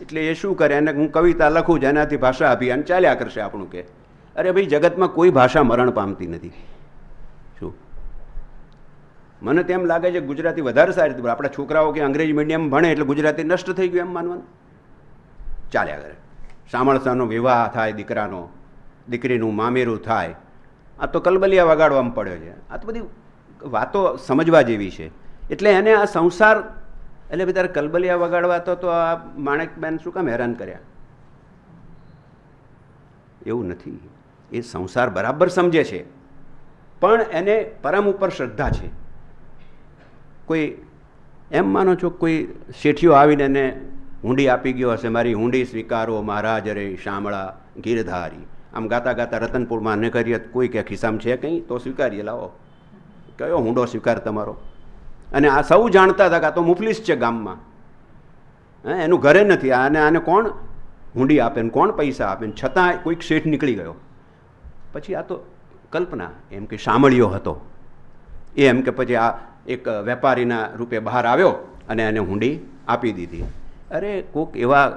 Speaker 1: એટલે એ શું કરે, એને હું કવિતા લખું છું, એનાથી ભાષા અભિયાન ચાલ્યા કરશે આપણું. કે અરે ભાઈ, જગતમાં કોઈ ભાષા મરણ પામતી નથી. શું મને તેમ લાગે છે ગુજરાતી વધારે સારી રીતે, આપણા છોકરાઓ કે અંગ્રેજી મીડિયમ ભણે એટલે ગુજરાતી નષ્ટ થઈ ગયું એમ માનવાનું, ચાલ્યા કરે. સામળસાનો વિવાહ થાય દીકરાનો, દીકરીનું મામેરું થાય, આ તો કલબલિયા વગાડવામાં પડ્યો છે. આ તો બધી વાતો સમજવા જેવી છે. એટલે એને આ સંસાર, એટલે બધા કલબલિયા વગાડવા તો આ માણેકબેન શું કામ હેરાન કર્યા, એવું નથી. એ સંસાર બરાબર સમજે છે, પણ એને પરમ ઉપર શ્રદ્ધા છે. કોઈ એમ માનો છો કોઈ શેઠિયો આવીને એને હુંડી આપી ગયો હશે, મારી હુંડી સ્વીકારો મહારાજ રે શામળા ગીરધારી, આમ ગાતા ગાતા રતનપુરમાં ન કરીએ, કોઈ કે ખિસ્સામાં છે કંઈ તો સ્વીકારીએ, લાવો કયો હુંડો સ્વીકાર તમારો. અને આ સૌ જાણતા હતા કે આ તો મુફલીસ છે ગામમાં, એનું ઘરે નથી, આને કોણ હુંડી આપે ને કોણ પૈસા આપે, ને છતાં કોઈક શેઠ નીકળી ગયો. પછી આ તો કલ્પના, એમ કે શામળિયો હતો એ, એમ કે પછી આ એક વેપારીના રૂપે બહાર આવ્યો અને એને હુંડી આપી દીધી. અરે કોક એવા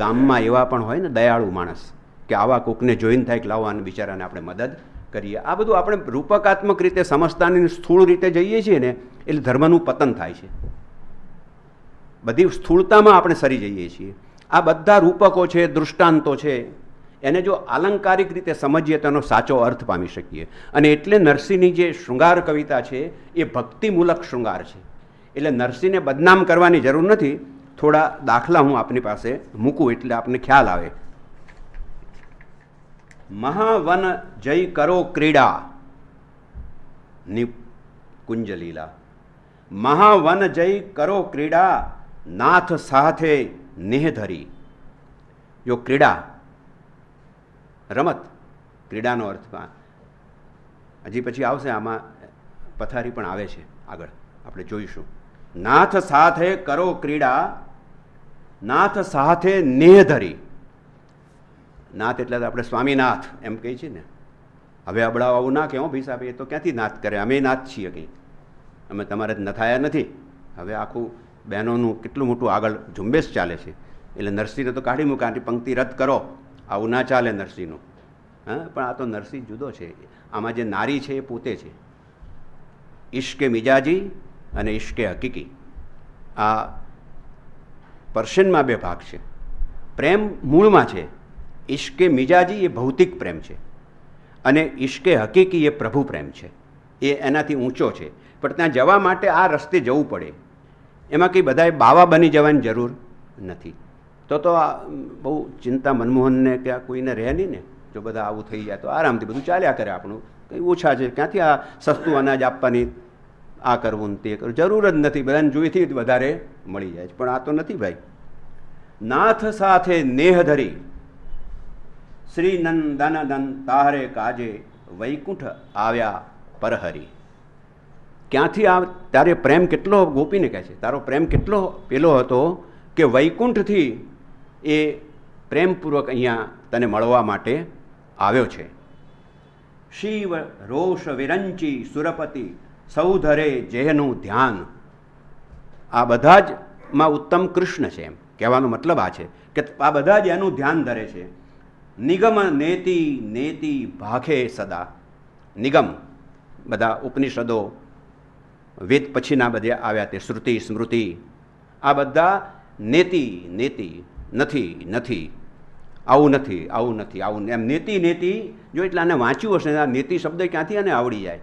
Speaker 1: ગામમાં એવા પણ હોય ને દયાળુ માણસ, કે આવા કોકને જોઈને થાય કે લાવો આને બિચારાને આપણે મદદ કરીએ. આ બધું આપણે રૂપકાત્મક રીતે સમજતાની સ્થૂળ રીતે જઈએ છીએ ને, એટલે ધર્મનું પતન થાય છે. બધી સ્થૂળતામાં આપણે સરી જઈએ છીએ. આ બધા રૂપકો છે, દૃષ્ટાંતો છે, એને જો આલંકારિક રીતે સમજીએ તો એનો સાચો અર્થ પામી શકીએ. અને એટલે નરસિંહની જે શૃંગાર કવિતા છે એ ભક્તિમૂલક શૃંગાર છે. એટલે નરસિંહને બદનામ કરવાની જરૂર નથી. થોડા દાખલા હું આપની પાસે મૂકું એટલે આપને ખ્યાલ આવે. મહાવન જય કરો ક્રીડા નિકુંજ લીલા. મહાવન જય કરો ક્રીડા નાથ સાથે નેહ ધરી. જો ક્રીડા, રમત, ક્રીડાનો અર્થમાં હજી પછી આવશે, આમાં પથારી પણ આવે છે, આગળ આપણે જોઈશું. નાથ સાથે કરો ક્રીડા, નાથ સાથે નેહ ધરી. નાથ એટલે આપણે સ્વામીનાથ એમ કહીએ છીએ ને. હવે અબડાવ આવું ના કે ભીસ આપે, એ તો ક્યાંથી નાથ કરે, અમે નાથ છીએ કંઈ, અમે તમારે નથાયા નથી. હવે આખું બહેનોનું કેટલું મોટું આગળ ઝુંબેશ ચાલે છે. એટલે નરસિંહને તો કાઢી મૂકા, પંક્તિ રદ કરો, આવું ના ચાલે નરસિંહનું. હા, પણ આ તો નરસિંહ જુદો છે. આમાં જે નારી છે એ પોતે છે. ઈશ્કે મિજાજી અને ઈશ્કે હકીકી, આ પર્શિયનમાં બે ભાગ છે. પ્રેમ મૂળમાં છે. ઈશ્કે મિજાજી એ ભૌતિક પ્રેમ છે, અને ઈશ્કે હકીકી એ પ્રભુ પ્રેમ છે. એ એનાથી ઊંચો છે. પણ ત્યાં જવા માટે આ રસ્તે જવું પડે. એમાં કંઈ બધાએ બાવા બની જવાની જરૂર નથી. તો આ બહુ ચિંતા મનમોહનને કે આ કોઈને રહે નહીં ને. જો બધા આવું થઈ જાય તો આરામથી બધું ચાલ્યા કરે. આપણું કંઈ ઓછા છે, ક્યાંથી આ સસ્તું અનાજ આપવાની આ કરવું ને તે કરવું, જરૂર જ નથી. બધાને જોઈથી વધારે મળી જાય છે. પણ આ તો નથી ભાઈ. નાથ સાથે નેહ ધરી શ્રી નંદન તારે કાજે વૈકુંઠ આવ્યા પરહરી. ક્યાંથી આ તારે પ્રેમ કેટલો, ગોપીને કહે છે, તારો પ્રેમ કેટલો પેલો હતો કે વૈકુંઠથી એ પ્રેમપૂર્વક અહીંયા તને મળવા માટે આવ્યો છે. શિવ રોષ વિરંચી સુરપતિ સૌધરે જેહનું ધ્યાન. આ બધા જ માં ઉત્તમ કૃષ્ણ છે. એમ કહેવાનો મતલબ આ છે કે આ બધા જ એનું ધ્યાન ધરે છે. નિગમ નેતિ નેતિ ભાખે સદા. નિગમ બધા ઉપનિષદો, વેદ પછીના બધે આવ્યા તે શ્રુતિ સ્મૃતિ, આ બધા નેતિ નેતિ, નથી નથી, આવું નથી, આવું નથી, આવું એમ નેતિ નેતિ. જો એટલે આને વાંચ્યું હશે, આ નેતિ શબ્દ ક્યાંથી આને આવડી જાય.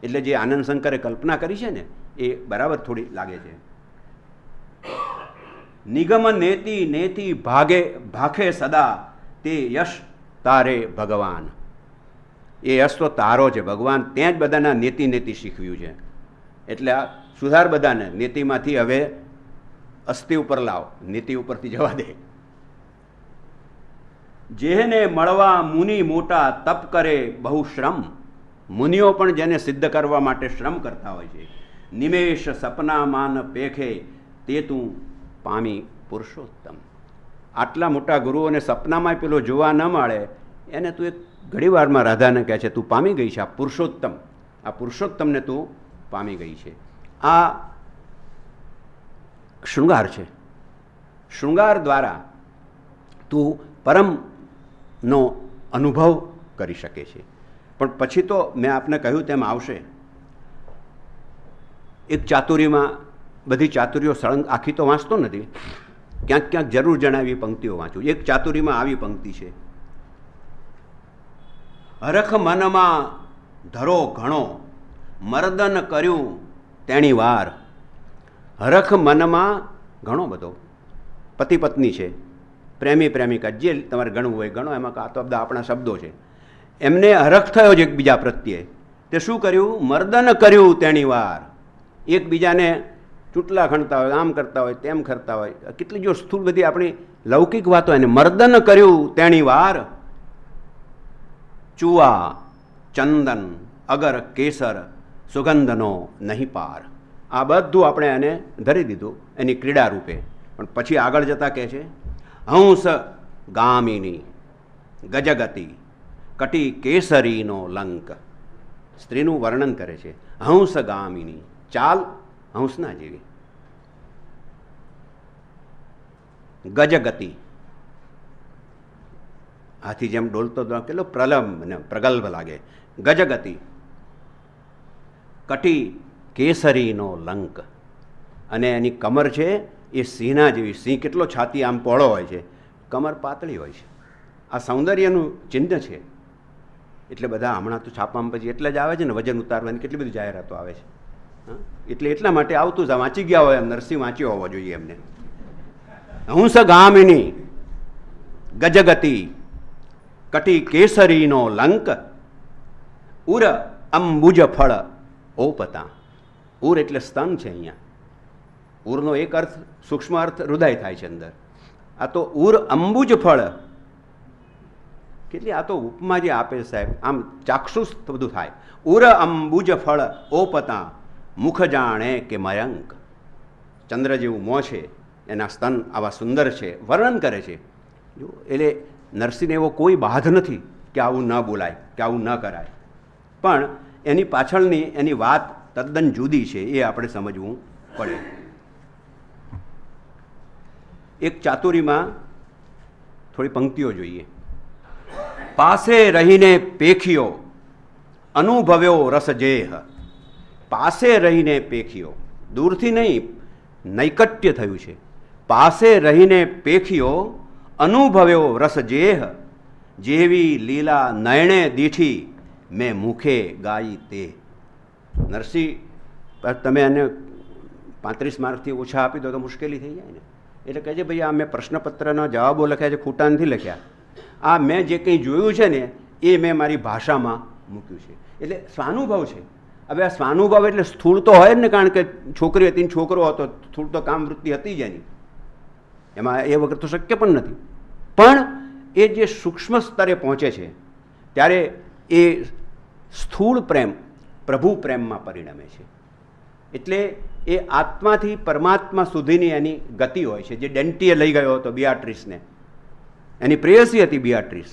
Speaker 1: એટલે જે આનંદ શંકરે કલ્પના કરી છે ને એ બરાબર થોડી લાગે છે. નિગમ નેતિ નેતિ ભાખે સદા તે યશ તારે ભગવાન. એ યશ તો તારો છે ભગવાન. ત્યાં જ બધાના નેતિ નેતિ શીખવ્યું છે. એટલે આ સુધાર બધાને નીતિમાંથી હવે અસ્થિ ઉપર લાવ, નીતિ ઉપરથી જવા દે. જેને મળવા મુનિ મોટા તપ કરે બહુ શ્રમ. મુનિઓ પણ જેને સિદ્ધ કરવા માટે શ્રમ કરતા હોય છે. નિમેષ સપના માન પેખે તે તું પામી પુરુષોત્તમ. આટલા મોટા ગુરુઓને સપનામાં પેલો જોવા ન મળે એને તું એક ઘડીવારમાં રાધાને કહે છે તું પામી ગઈ છે આ પુરુષોત્તમ. આ પુરુષોત્તમને તું પામી ગઈ છે. આ શૃંગાર છે. શૃંગાર દ્વારા તું પરમનો અનુભવ કરી શકે છે. પણ પછી તો મેં આપને કહ્યું તેમ આવશે. એક ચાતુરીમાં બધી ચાતુરીઓ સળંગ આખી તો વાંચતો નથી, ક્યાંક ક્યાંક જરૂર જણાવી પંક્તિઓ વાંચું. એક ચાતુરીમાં આવી પંક્તિ છે: હરખ મનમાં ધરો ઘણો મર્દન કર્યું તેણી વાર. હરખ મનમાં ઘણો બધો, પતિ પત્ની છે, પ્રેમી પ્રેમિકા, જે તમારે ગણવું હોય ગણો. એમાં આ તો બધા આપણા શબ્દો છે. એમને હરખ થયો છે એકબીજા પ્રત્યે. તે શું કર્યું? મર્દન કર્યું તેણી વાર. એકબીજાને ચૂંટલા ખણતા હોય, આમ કરતા હોય, તેમ કરતા હોય. કેટલી જો સ્થૂળ બધી આપણી લૌકિક વાતો. એને મર્દન કર્યું તેણી વાર. ચુવા ચંદન અગર કેસર સુગંધનો નહીં પાર. આ બધું આપણે એને ધરી દીધું એની ક્રીડા રૂપે. પણ પછી આગળ જતાં કહે છે હંસ ગામિની ગજગતિ કટી કેસરીનો લંક. સ્ત્રીનું વર્ણન કરે છે. હંસ ગામિની, ચાલ હંસના જેવી. ગજગતિ, હાથી જેમ ડોલતો કેટલો પ્રલંબ ને પ્રગલ્ભ લાગે. ગજગતિ કટી કેસરીનો લંક. અને એની કમર છે એ સિંહના જેવી. સિંહ કેટલો છાતી આમ પહોળો હોય છે, કમર પાતળી હોય છે. આ સૌંદર્યનું ચિહ્ન છે. એટલે બધા હમણાં તો છાપામાં પછી એટલે જ આવે છે ને, વજન ઉતારવાની કેટલી બધી જાહેરાતો આવે છે. એટલે એટલા માટે આવતું જ વાંચી ગયા હોય, નરસિંહ વાંચ્યો હોવો જોઈએ એમને. હંસ ગામિની ગજગતિ કટી કેસરીનો લંક ઉર અંબુજ ફળ ઓપતા. ઉર એટલે સ્તન છે અહીંયા. ઉરનો એક અર્થ, સૂક્ષ્મ અર્થ હૃદય થાય છે અંદર. આ તો ઉર અંબુજ ફળ. કેટલી આ તો ઉપમા જે આપે સાહેબ, આમ ચાક્ષુષ બધું થાય. ઉર અંબુજ ફળ ઓપતા મુખ જાણે કે મયંક. ચંદ્ર જેવું મોં છે, એના સ્તન આવા સુંદર છે, વર્ણન કરે છે. જો એટલે નરસિંહને એવો કોઈ બાધ નથી કે આવું ન બોલાય, કે આવું ન કરાય. પણ એની પાછળની એની વાત તદ્દન જુદી છે, એ આપણે સમજવું પડે. એક ચાતુરીમાં થોડી પંક્તિઓ જોઈએ. પાસે રહીને પેખ્યો અનુભવ્યો રસ જેહ. પાસે રહીને પેખ્યો, દૂરથી નહીં, નૈકટ્ય થયું છે. પાસે રહીને પેખ્યો અનુભવ્યો રસ જેહ. જેવી લીલા નયણે દીઠી મેં મુખે ગાઈ તે. નરસિંહ તમે એને 35 માર્કથી ઓછા આપી દો તો મુશ્કેલી થઈ જાય ને. એટલે કહે છે ભાઈ આ મેં પ્રશ્નપત્રના જવાબો લખ્યા છે, ખોટા નથી લખ્યા. આ મેં જે કંઈ જોયું છે ને એ મેં મારી ભાષામાં મૂક્યું છે. એટલે સ્વાનુભવ છે. હવે આ સ્વાનુભવ એટલે સ્થૂળ તો હોય જ ને, કારણ કે છોકરી હતી ને છોકરો હતો, સ્થૂળ તો કામ વૃત્તિ હતી જ એની, એમાં એ વગર તો શક્ય પણ નથી. પણ એ જે સૂક્ષ્મ સ્તરે પહોંચે છે ત્યારે એ સ્થૂળ પ્રેમ પ્રભુ પ્રેમમાં પરિણમે છે. એટલે એ આત્માથી પરમાત્મા સુધીની એની ગતિ હોય છે. જે ડેન્ટીએ લઈ ગયો હતો બિયાટ્રીસને, એની પ્રેયસી હતી બિયાટ્રીસ.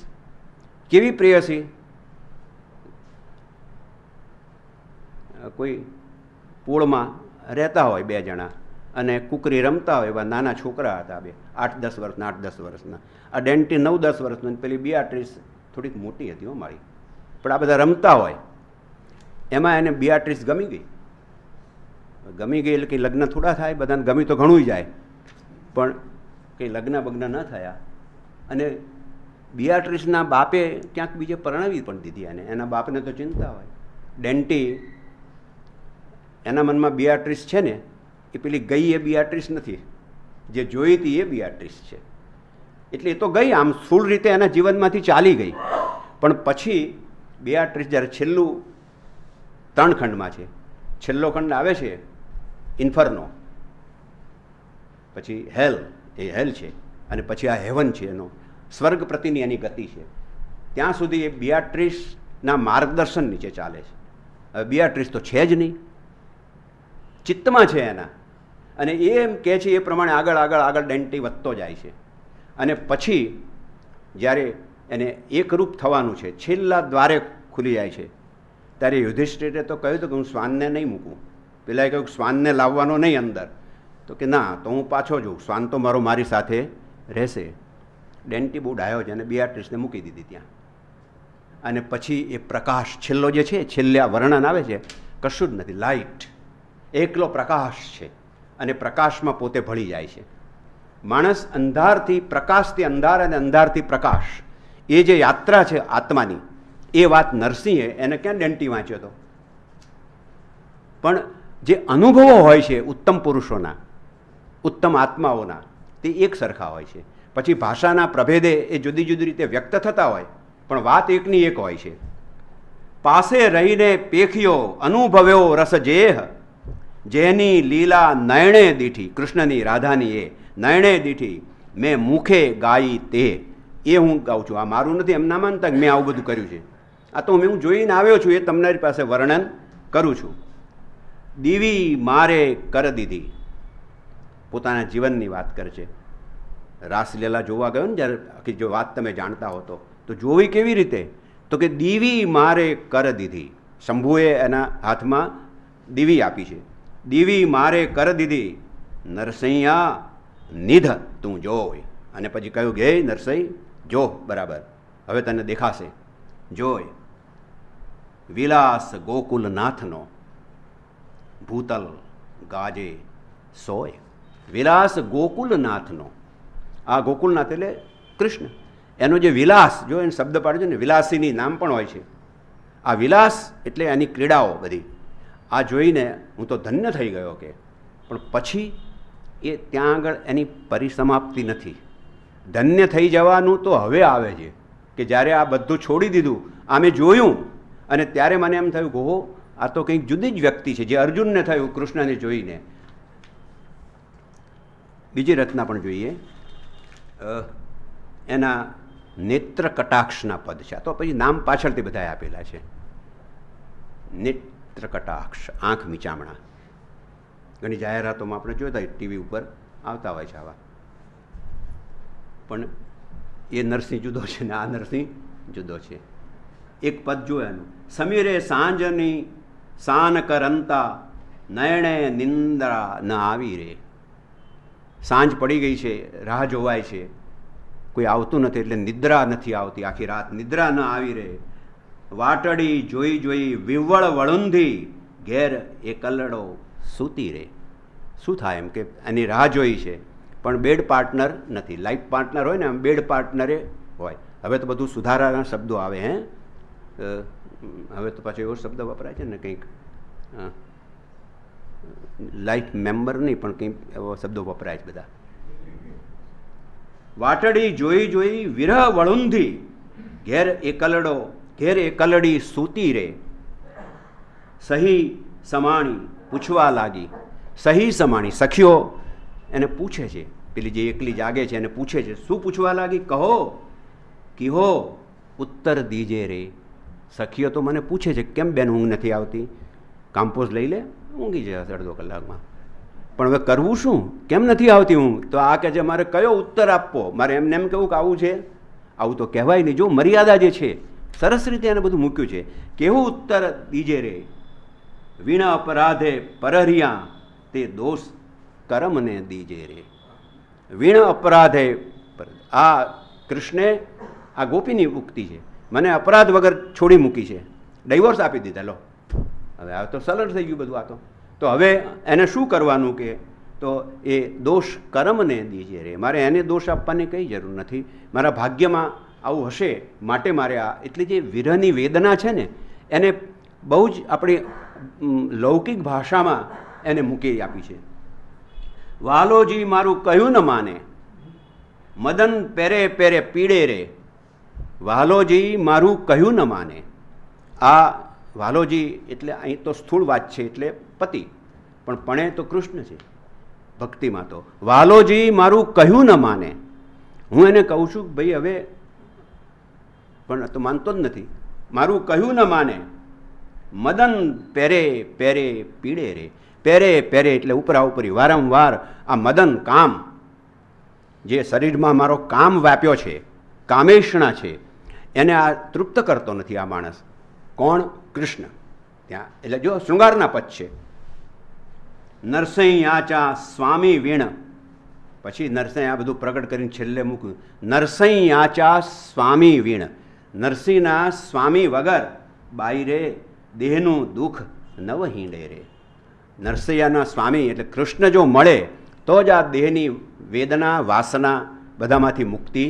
Speaker 1: કેવી પ્રેયસી? કોઈ પોળમાં રહેતા હોય બે જણા અને કુકરી રમતા હોય, એવા નાના છોકરા હતા બે, 8-10 વર્ષના 8-10 વર્ષના. આ ડેન્ટી 9-10 વર્ષનું, પેલી બિયાટ્રીસ થોડીક મોટી હતી હો મારી. પણ આ બધા રમતા હોય, એમાં એને બિયાટ્રીસ ગમી ગઈ. એટલે કંઈ લગ્ન થોડા થાય, બધાને ગમી તો ઘણું જાય, પણ કંઈ લગ્ન બગ્ન ન થયા. અને બિયાટ્રીસના બાપે ક્યાંક બીજે પરણાવી પણ દીધી. અને એના બાપને તો ચિંતા હોય. ડેન્ટી એના મનમાં બિયાટ્રીસ છે ને એ પેલી ગઈ એ બિયાટ્રીસ નથી, જે જોઈ હતી એ બિયાટ્રીસ છે. એટલે એ તો ગઈ, આમ સ્થૂળ રીતે એના જીવનમાંથી ચાલી ગઈ. પણ પછી બિયાટ્રીસ જ્યારે છેલ્લું 3 ખંડમાં છે, છેલ્લો ખંડ આવે છે ઇન્ફર્નો, પછી હેલ, એ હેલ છે, અને પછી આ હેવન છે, એનો સ્વર્ગ પ્રતિની એની ગતિ છે. ત્યાં સુધી એ બિયાટ્રીસના માર્ગદર્શન નીચે ચાલે છે. હવે બિયાટ્રીસ તો છે જ નહીં, ચિત્તમાં છે એના, અને એ એમ કહે છે એ પ્રમાણે આગળ આગળ આગળ ડેન્ટી વધતો જાય છે. અને પછી જ્યારે એને એકરૂપ થવાનું છે, છેલ્લા દ્વારે ખુલી જાય છે, ત્યારે યુધિષ્ઠિરે તો કહ્યું હતું કે હું શ્વાનને નહીં મૂકું. પેલાએ કહ્યું શ્વાનને લાવવાનો નહીં અંદર, તો કે ના, તો હું પાછો જઉં, શ્વાન તો મારી સાથે રહેશે. ડેન્ટી બહુ ડાયો છે, અને બિયાટ્રીસને મૂકી દીધી ત્યાં. અને પછી એ પ્રકાશ છેલ્લો જે છે, છેલ્લે આ વર્ણન આવે છે, કશું જ નથી, લાઇટ, એકલો પ્રકાશ છે, અને પ્રકાશમાં પોતે ભળી જાય છે. માણસ અંધારથી પ્રકાશથી અંધાર અને અંધારથી પ્રકાશ, એ જે યાત્રા છે આત્માની, એ વાત નરસિંહે એને ક્યાં ડેન્ટી વાંચ્યો હતો. પણ જે અનુભવો હોય છે ઉત્તમ પુરુષોના, ઉત્તમ આત્માઓના, તે એક સરખા હોય છે. પછી ભાષાના પ્રભેદે એ જુદી જુદી રીતે વ્યક્ત થતા હોય, પણ વાત એકની એક હોય છે. પાસે રહીને પેખ્યો અનુભવ્યો રસ જેહ, જેની લીલા નયણે દીઠી, કૃષ્ણની રાધાની એ નયણે દીઠી, મેં મુખે ગાઈ તે, એ હું ગાઉં છું. આ મારું નથી, એમ ના માનતા કે મેં આવું બધું કર્યું છે. આ તો હું જોઈને આવ્યો છું, એ તમારી પાસે વર્ણન કરું છું. દીવી મારે કર દીધી, પોતાના જીવનની વાત કરે છે. રાસલીલા જોવા ગયો ને જ્યારે, આખી જો વાત તમે જાણતા હો તો જોવી કેવી રીતે? તો કે દીવી મારે કર દીધી, શંભુએ એના હાથમાં દીવી આપી છે. દીવી મારે કર દીધી, નરસૈયા નિધ તું જોય. અને પછી કહ્યું કે હે નરસૈ, જો બરાબર, હવે તને દેખાશે, જોય. વિલાસ ગોકુલનાથનો ભૂતલ ગાજે સોય. વિલાસ ગોકુલનાથનો, આ ગોકુલનાથ એટલે કૃષ્ણ, એનો જે વિલાસ, જો એને શબ્દ પાડજો ને, વિલાસીની નામ પણ હોય છે. આ વિલાસ એટલે એની ક્રીડાઓ બધી, આ જોઈને હું તો ધન્ય થઈ ગયો કે. પણ પછી એ ત્યાં આગળ એની પરિસમાપ્તિ નથી. ધન્ય થઈ જવાનું તો હવે આવે છે કે જ્યારે આ બધું છોડી દીધું, આ મેં જોયું, અને ત્યારે મને એમ થયું કે હો, આ તો કંઈક જુદી જ વ્યક્તિ છે. જે અર્જુનને થયું કૃષ્ણને જોઈને. બીજી રચના પણ જોઈએ, એના નેત્ર કટાક્ષના પદ છે. તો પછી નામ પાછળથી બધા આપેલા છે. નેત્ર કટાક્ષ, આંખ મીચામણા. ઘણી જાહેરાતોમાં આપણે જોતા ટીવી ઉપર આવતા હોય છે આવા. પણ એ નરસિંહ જુદો છે ને આ નરસિંહ જુદો છે. એક પદ જો એનું, સમીરે સાંજની સાન કરંતા, નયણે નિંદ્રા ન આવી રે. સાંજ પડી ગઈ છે, રાહ જોવાય છે, કોઈ આવતું નથી, એટલે નિદ્રા નથી આવતી, આખી રાત નિદ્રા ન આવી રે. વાટડી જોઈ જોઈ વિવળ વળુંધી, ઘેર એકલડો સૂતી રે. શું થાય એમ કે એની રાહ જોઈ છે, પણ બેડ પાર્ટનર નથી. લાઈફ પાર્ટનર હોય ને, આમ બેડ પાર્ટનરે હોય. હવે તો બધું સુધારાના શબ્દો આવે. હવે તો પાછો એવો શબ્દ વપરાય છે ને કંઈક લાઈફ મેમ્બર નહીં પણ કંઈ એવો શબ્દો વપરાય છે બધા. વાટડી જોઈ જોઈ વિરહ વળુંધી, ઘેર એકલડી સૂતી રે, સહી સમાણી પૂછવા લાગી. સહી સમાણી સખીઓ એને પૂછે છે, પેલી જે એકલી જાગે છે એને પૂછે છે. શું પૂછવા લાગી? કહો ઉત્તર દીજે રે. સખીઓ તો મને પૂછે છે કેમ બેન ઊંઘ નથી આવતી, કામ્પોઝ લઈ લે, ઊંઘી જશે અડધો કલાકમાં. પણ હવે કરવું શું? કેમ નથી આવતી ઊંઘ? તો આ કહે છે મારે કયો ઉત્તર આપવો, મારે એમને એમ કહેવું કે આવું છે, આવું તો કહેવાય નહીં. જો મર્યાદા જે છે સરસ રીતે એને બધું મૂક્યું છે. કેવું ઉત્તર દીજે રે, વીણા અપરાધે પરહરિયા, તે દોષ કરમને દીજે રે. વીણ અપરાધે, આ કૃષ્ણે આ ગોપીની ઉક્તિ છે, મને અપરાધ વગર છોડી મૂકી છે, ડાઇવોર્સ આપી દીધા. લો હવે આ તો સરળ થઈ ગયું બધું. તો હવે એને શું કરવાનું કે તો એ દોષ કર્મને દીજે રે. મારે એને દોષ આપવાની કંઈ જરૂર નથી, મારા ભાગ્યમાં આવું હશે માટે મારે આ. એટલે જે વિરહની વેદના છે ને એને બહુ જ આપણી લૌકિક ભાષામાં એને મૂકી આપી છે. વાલોજી મારું કહ્યું ન માને, મદન પેરે પેરે પીડે રે. વાલોજી મારું કહ્યું ન માને. આ વાલોજી એટલે અહીં તો સ્થૂળ વાત છે એટલે પતિ, પણ પણે તો કૃષ્ણ છે ભક્તિમાં. તો વાલોજી મારું કહ્યું ન માને, હું એને કહું છું ભાઈ હવે, પણ તો માનતો જ નથી. મારું કહ્યું ન માને, મદન પેરે પેરે પીડે રે. પેરે પેરે એટલે ઉપરા ઉપરી વારંવાર આ મદન કામ, જે શરીરમાં મારો કામ વ્યાપ્યો છે, કામેષણા છે, એને આ તૃપ્ત કરતો નથી આ માણસ. કોણ? કૃષ્ણ. ત્યાં એટલે જો શૃંગારના પદ છે. નરસિંહ આચા સ્વામી વીણ, પછી નરસિંહ આ બધું પ્રગટ કરીને છેલ્લે મૂક્યું. નરસિંહ આચા સ્વામી વીણ, નરસિંહના સ્વામી વગર બાયરે દેહનું દુઃખ નવ હીંડે રે. નરસૈયાના સ્વામી એટલે કૃષ્ણ જો મળે તો જ આ દેહની વેદના વાસના બધામાંથી મુક્તિ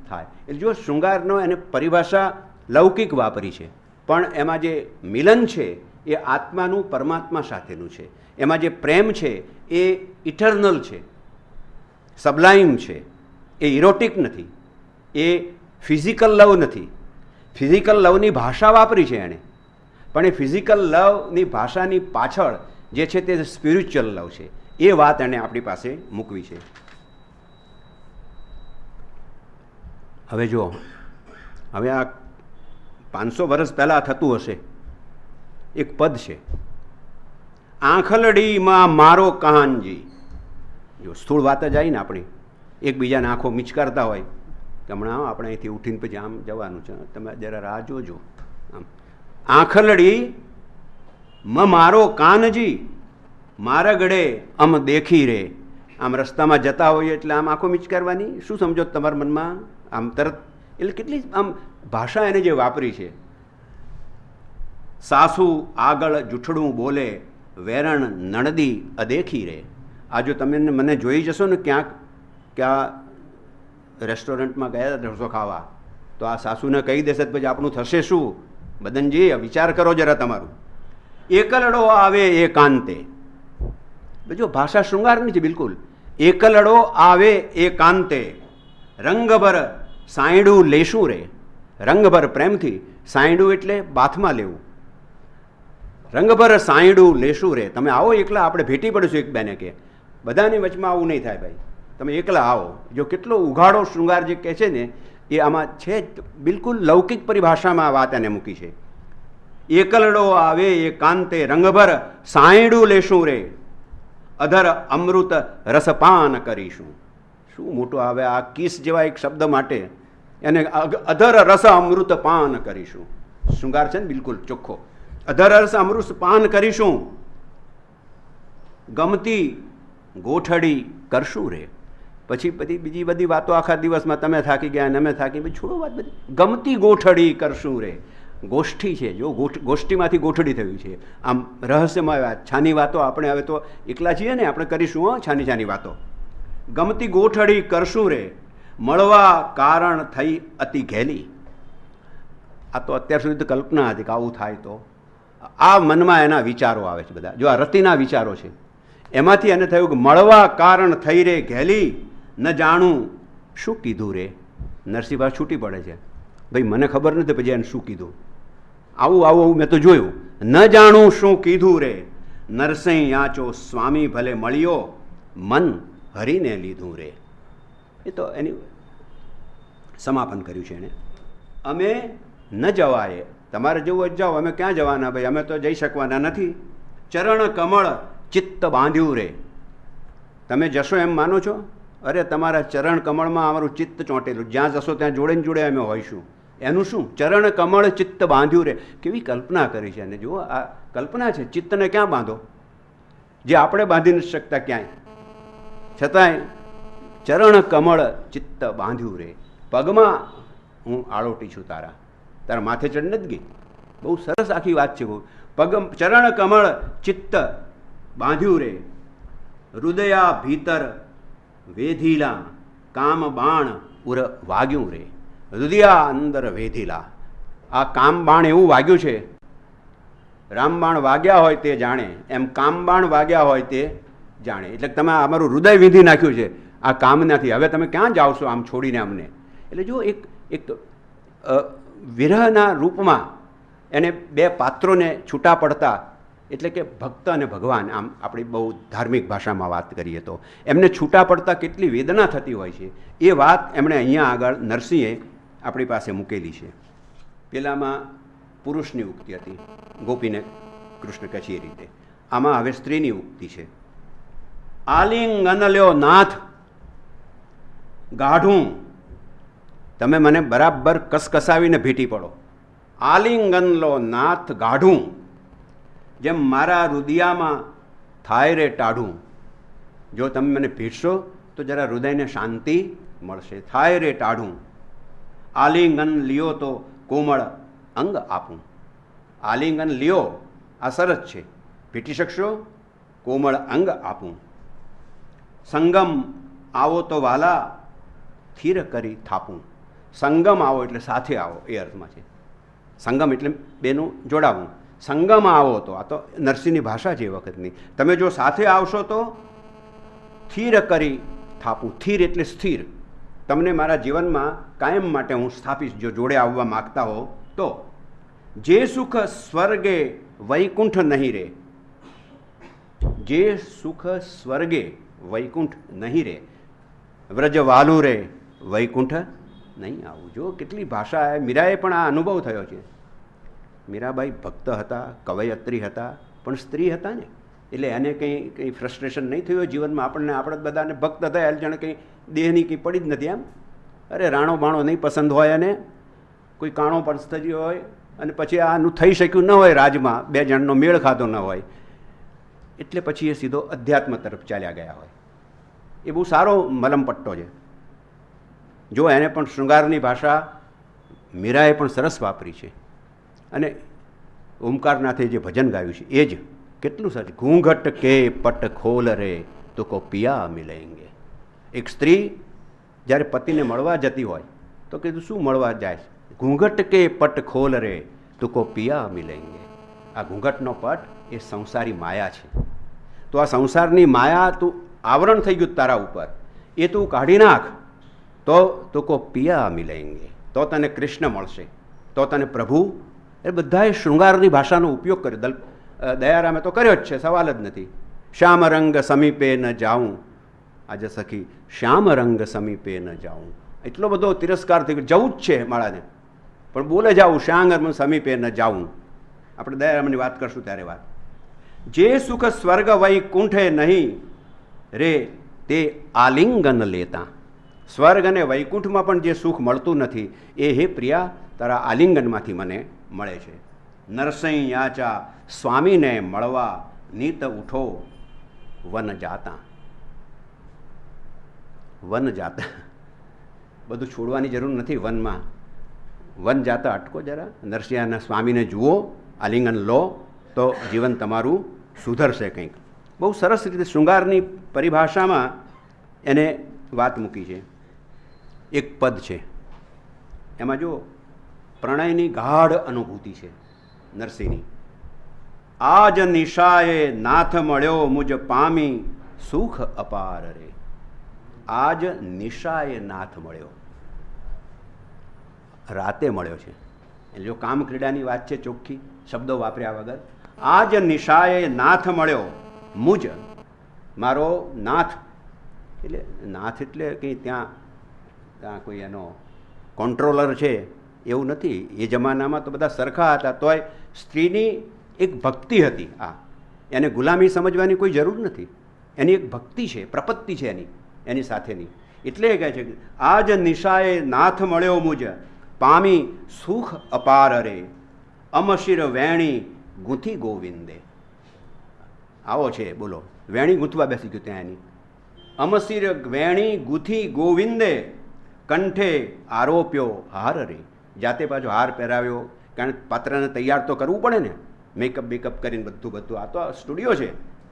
Speaker 1: થાય. એટલે જો શૃંગારનો એને પરિભાષા લૌકિક વાપરી છે, પણ એમાં જે મિલન છે એ આત્માનું પરમાત્મા સાથેનું છે. એમાં જે પ્રેમ છે એ ઇટર્નલ છે, સબલાઇમ છે, એ ઇરોટિક નથી, એ ફિઝિકલ લવ નથી. ફિઝિકલ લવની ભાષા વાપરી છે એણે, પણ એ ફિઝિકલ લવની ભાષાની પાછળ જે છે તે સ્પિરિચ્યુઅલ લવ છે. એ વાત એણે આપણી પાસે મૂકવી છે. હવે જો હવે આ 500 વર્ષ પહેલાં થતું હશે. એક પદ છે, આંખલડીમાં મારો કહાનજી. જો સ્થૂળ વાત જ આવી ને આપણી, એકબીજાને આંખો મિચકારતા હોય કે હમણાં આપણે અહીંથી ઉઠીને પછી આમ જવાનું છે, તમે જરા રાહ જોજો. આમ આંખલડી મારો કાનજી, મારા ગળે આમ દેખી રે. આમ રસ્તામાં જતા હોઈએ એટલે આમ આંખો મિચકારવાની. શું સમજો તમારા મનમાં? આમ તરત એટલે કેટલી આમ ભાષા એને જે વાપરી છે. સાસુ આગળ જૂઠડું બોલે, વેરણ નણદી અદેખી રે. આ જો તમે મને જોઈ જશો ને ક્યાંક ક્યાં રેસ્ટોરન્ટમાં ગયા ઢોસો ખાવા, તો આ સાસુને કહી દેશે પછી આપણું થશે શું? મદનજી વિચાર કરો જરા તમારું. એકલડો આવે એકાંતે. જો ભાષા શૃંગારની છે બિલકુલ. એકલડો આવે એકાંતે, રંગભર સાયડું લેશું રે. રંગભર પ્રેમથી, સાયડું એટલે બાથમાં લેવું. રંગભર સાયડું લેશું રે. તમે આવો એકલા, આપણે ભેટી પડીશું એક બેને કે બધાની વચમાં આવું નહીં થાય ભાઈ, તમે એકલા આવો. જો કેટલો ઉઘાડો શૃંગાર જે કહે છે ને એ આમાં છે. બિલકુલ લૌકિક પરિભાષામાં આ વાત એને મૂકી છે. એકલડો આવે એકાંતે, રંગભર સાયડું લેશું રે, અધર અમૃત રસપાન કરીશું. શું મોટો આવે આ કિસ જેવા એક શબ્દ માટે એને અધર રસ અમૃત પાન કરીશું. શૃંગાર છે ને બિલકુલ ચોખ્ખો. અધર રસ અમૃત પાન કરીશું, ગમતી ગોઠડી કરશું રે. પછી બધી બીજી બધી વાતો આખા દિવસમાં તમે થાકી ગયા અને અમે થાકી, પછી છોડો વાત બધી. ગમતી ગોઠડી કરશું રે. ગોષ્ઠી છે, જો ગોષ્ઠીમાંથી ગોઠડી થયું છે. આમ રહસ્યમય વાત, છાની વાતો આપણે હવે તો એકલા છીએ ને, આપણે કરીશું હો છાની છાની વાતો. ગમતી ગોઠડી કરશું રે, મળવા કારણ થઈ અતિ ઘેલી. આ તો અત્યાર સુધી તો કલ્પના હતી કે આવું થાય તો આ મનમાં એના વિચારો આવે છે બધા. જો આ રતિના વિચારો છે એમાંથી એને થયું કે મળવા કારણ થઈ રે ઘેલી, ન જાણું શું કીધું રે. નરસિંહભા છૂટી પડે છે, ભાઈ મને ખબર નથી પછી એને શું કીધું. આવું આવું મેં તો જોયું. ન જાણું શું કીધું રે, નરસિંહ યાચો સ્વામી ભલે મળ્યો, મન હરીને લીધું રે. એ તો એની સમાપન કર્યું છે એણે. અમે ન જવાય, તમારે જવું જ જાઓ, અમે ક્યાં જવાના ભાઈ, અમે તો જઈ શકવાના નથી. ચરણ કમળ ચિત્ત બાંધ્યું રે. તમે જશો એમ માનો છો? અરે તમારા ચરણ કમળમાં અમારું ચિત્ત ચોંટેલું, જ્યાં જશો ત્યાં જોડે ને જોડે અમે હોઈશું. એનું શું? ચરણ કમળ ચિત્ત બાંધ્યું રે. કેવી કલ્પના કરી છે. અને જુઓ આ કલ્પના છે. ચિત્તને ક્યાં બાંધો, જે આપણે બાંધી નથી શકતા ક્યાંય, છતાંય ચરણ કમળ ચિત્ત બાંધ્યું રે. પગમાં હું આળોટી છું તારા, તારા માથે ચડ નથી ગઈ. બહુ સરસ આખી વાત છે. પગ ચરણ કમળ ચિત્ત બાંધ્યું રે, હૃદયા ભીતર વેધીલા, કામ બાણ ઉર વાગ્યું રે. હૃદયા અંદર વેધીલા, આ કામ બાણ એવું વાગ્યું છે, રામબાણ વાગ્યા હોય તે જાણે, એમ કામબાણ વાગ્યા હોય તે જાણે. એટલે તમે અમારું હૃદય વીંધી નાખ્યું છે આ કામનાથી. હવે તમે ક્યાં જાઓ છો આમ છોડીને અમને? એટલે જો એક વિરહના રૂપમાં એને બે પાત્રોને છૂટા પડતા, એટલે કે ભક્ત અને ભગવાન, આમ આપણી બહુ ધાર્મિક ભાષામાં વાત કરીએ તો એમને છૂટા પડતા કેટલી વેદના થતી હોય છે, એ વાત એમણે અહીંયા આગળ નરસિંહે આપણી પાસે મૂકેલી છે. પેલામાં પુરુષની ઉક્તિ હતી, ગોપીને કૃષ્ણ કહે છે એ રીતે. આમાં હવે સ્ત્રીની ઉક્તિ છે. આલિંગન લ્યો નાથ ગાઢું, તમે મને બરાબર કસકસાવીને ભેટી પડો. આલિંગન લો નાથ ગાઢું, જેમ મારા રુદિયામાં થાય રે ટાઢું. જો તમે મને ભેટશો તો જરા હૃદયને શાંતિ મળશે. થાય રે ટાઢું, આલિંગન લ્યો તો કોમળ અંગ આપું. આલિંગન લ્યો, આ સરસ છે, ભેટી શકશો, કોમળ અંગ આપું. સંગમ આવો તો વાલા સ્થિર કરી થાપું. સંગમ આવો એટલે સાથે આવો, એ અર્થમાં છે. સંગમ એટલે બેનું જોડાવું. સંગમ આવો તો, આ તો નરસિંહની ભાષા છે એ વખતની. તમે જો સાથે આવશો તો સ્થિર કરી થાપું. સ્થિર એટલે સ્થિર, તમને મારા જીવનમાં કાયમ માટે હું સ્થાપીશ જો જોડે આવવા માગતા હો તો. જે સુખ સ્વર્ગે વૈકુંઠ નહીં રે, જે સુખ સ્વર્ગે વૈકુંઠ નહીં રે, વ્રજ વાલું રે વૈકુંઠ નહીં આવું. જો કેટલી ભાષા, મીરાએ પણ આ અનુભવ થયો છે. મીરાબાઈ ભક્ત હતા, કવયત્રી હતા, પણ સ્ત્રી હતા ને, એટલે એને કંઈ ફ્રસ્ટ્રેશન નહીં થયું જીવનમાં. આપણે બધાને ભક્ત હતા એટલે જાણે કંઈ દેહની કંઈ પડી જ નથી એમ. અરે રાણો બાણો નહીં પસંદ હોય, અને કોઈ કાણો પરિસ્થિતિ હોય, અને પછી આનું થઈ શક્યું ન હોય રાજમાં, બે જણનો મેળ ખાધો ન હોય, એટલે પછી એ સીધો અધ્યાત્મ તરફ ચાલ્યા ગયા હોય. એ બહુ સારો મલમપટ્ટો છે. જો એને પણ શૃંગારની ભાષા મીરાએ પણ સરસ વાપરી છે. અને ઓમકારનાથે જે ભજન ગાયું છે એ જ કેટલું સરસ. ઘૂંઘટ કે પટ ખોલ રે તુકો પિયા મિલેંગે. એક સ્ત્રી જ્યારે પતિને મળવા જતી હોય તો કીધું શું મળવા જાય? ઘૂંઘટ કે પટ ખોલ રે તુકો પિયા મિલેંગે. આ ઘૂંઘટનો પટ એ સંસારી માયા છે. તો આ સંસારની માયા તું આવરણ થઈ ગયું તારા ઉપર, એ તું કાઢી નાખ તો તુકો પિયા મિલેંગે. તો તને કૃષ્ણ મળશે, તો તને પ્રભુ. એ બધાએ શૃંગારની ભાષાનો ઉપયોગ કર્યો. દયારામે તો કર્યો જ છે, સવાલ જ નથી. શ્યામ રંગ સમીપે ન જાઉં, આજે સખી શ્યામ રંગ સમીપે ન જાઉં. એટલો બધો તિરસ્કાર થઈ ગયો. જવું જ છે માળાને, પણ બોલે જાઉં શ્યામ રંગ સમીપે ન જાઉં. આપણે દયારામની વાત કરશું ત્યારે વાત. જે સુખ સ્વર્ગ વૈકુંઠે નહીં રે તે આલિંગન લેતા. સ્વર્ગ અને વૈકુંઠમાં પણ જે સુખ મળતું નથી એ હે પ્રિયા તારા આલિંગનમાંથી મને મળે છે. નરસિંહ યાચા સ્વામીને મળવા નીત ઉઠો વન જાતા. વન જાતા, બધું છોડવાની જરૂર નથી વનમાં. વન જાતા અટકો જરા, નરસિંહના સ્વામીને જુઓ, આલિંગન લો તો જીવન તમારું સુધરશે કંઈક. બહુ સરસ રીતે શૃંગારની પરિભાષામાં એને વાત મૂકી છે. એક પદ છે એમાં જો પ્રણયની ગાઢ અનુભૂતિ છે નરસિંહની. આજ નિશાએ નાથ મળ્યો મુજ પામી સુખ અપાર રે. આજ નિશાએ નાથ મળ્યો, રાતે મળ્યો છે. એટલે જો કામ ક્રીડાની વાત છે ચોખ્ખી, શબ્દો વાપર્યા વગર. આજ નિશાએ નાથ મળ્યો મુજ, મારો નાથ. એટલે નાથ એટલે કંઈ ત્યાં કોઈ એનો કોન્ટ્રોલર છે એવું નથી. એ જમાનામાં તો બધા સરખા હતા, તોય સ્ત્રીની એક ભક્તિ હતી. એને ગુલામી સમજવાની કોઈ જરૂર નથી. એની એક ભક્તિ છે, પ્રપત્તિ છે એની સાથેની. એટલે કહે છે કે આજ નિશાએ નાથ મળ્યો મુજ પામી સુખ અપાર રે. અમશિર વેણી ગૂંથી ગોવિંદે. આવો છે બોલો, વેણી ગૂંથવા બેસી ગયું ત્યાં એની. અમશિર વેણી ગૂંથી ગોવિંદે કંઠે આરોપ્યો હાર રે. જાતે પાછો હાર પહેરાવ્યો, કારણ પાત્રને તૈયાર તો કરવું પડે ને, મેકઅપ બેકઅપ કરીને બધું. આ તો સ્ટુડિયો છે,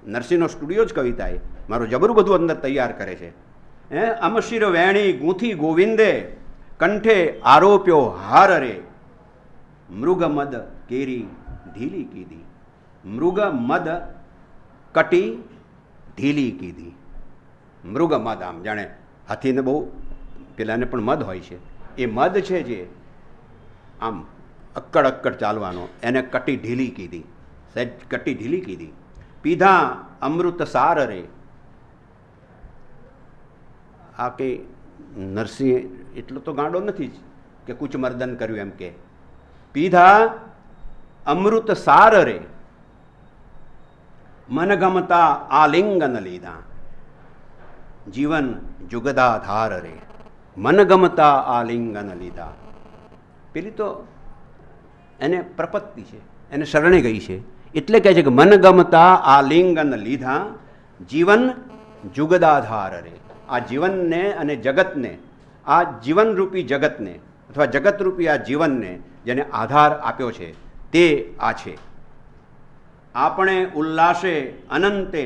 Speaker 1: નરસિંહનો સ્ટુડિયો જ કવિતા. એ મારું જબરું બધું અંદર તૈયાર કરે છે. અમશિર વેણી ગૂંથી ગોવિંદે કંઠે આરોપ્યો હાર રે. મૃગ મદ કેરી ઢીલી કીધી. મૃગ મદ કટી ઢીલી કીધી. મૃગ મદ, આમ જાણે હાથીને બહુ પેલાને પણ મદ હોય છે. એ મદ છે જે આમ અક્કડ ચાલવાનો, એને કટી ઢીલી કીધી. સહેજ કટી ઢીલી કીધી. પીધા અમૃત સાર રે. આ કે નરસિંહ એટલો તો ગાંડો નથી જ કે કુચમર્દન કર્યું એમ કે. પીધા અમૃત સાર રે. મનગમતા આલિંગન લીધા. જીવન જુગદાધાર રે. મનગમતા આલિંગન લીધા. પેલી તો એને પ્રપત્તિ છે, એને શરણે ગઈ છે. એટલે કહે છે કે મનગમતા આલિંગન લીધા. જીવન જુગદાધાર રે. આ જીવનને અને જગતને, આ જીવનરૂપી જગતને અથવા જગતરૂપી આ જીવનને જેને આધાર આપ્યો છે તે આ છે. આપણે ઉલ્લાસે અનંતે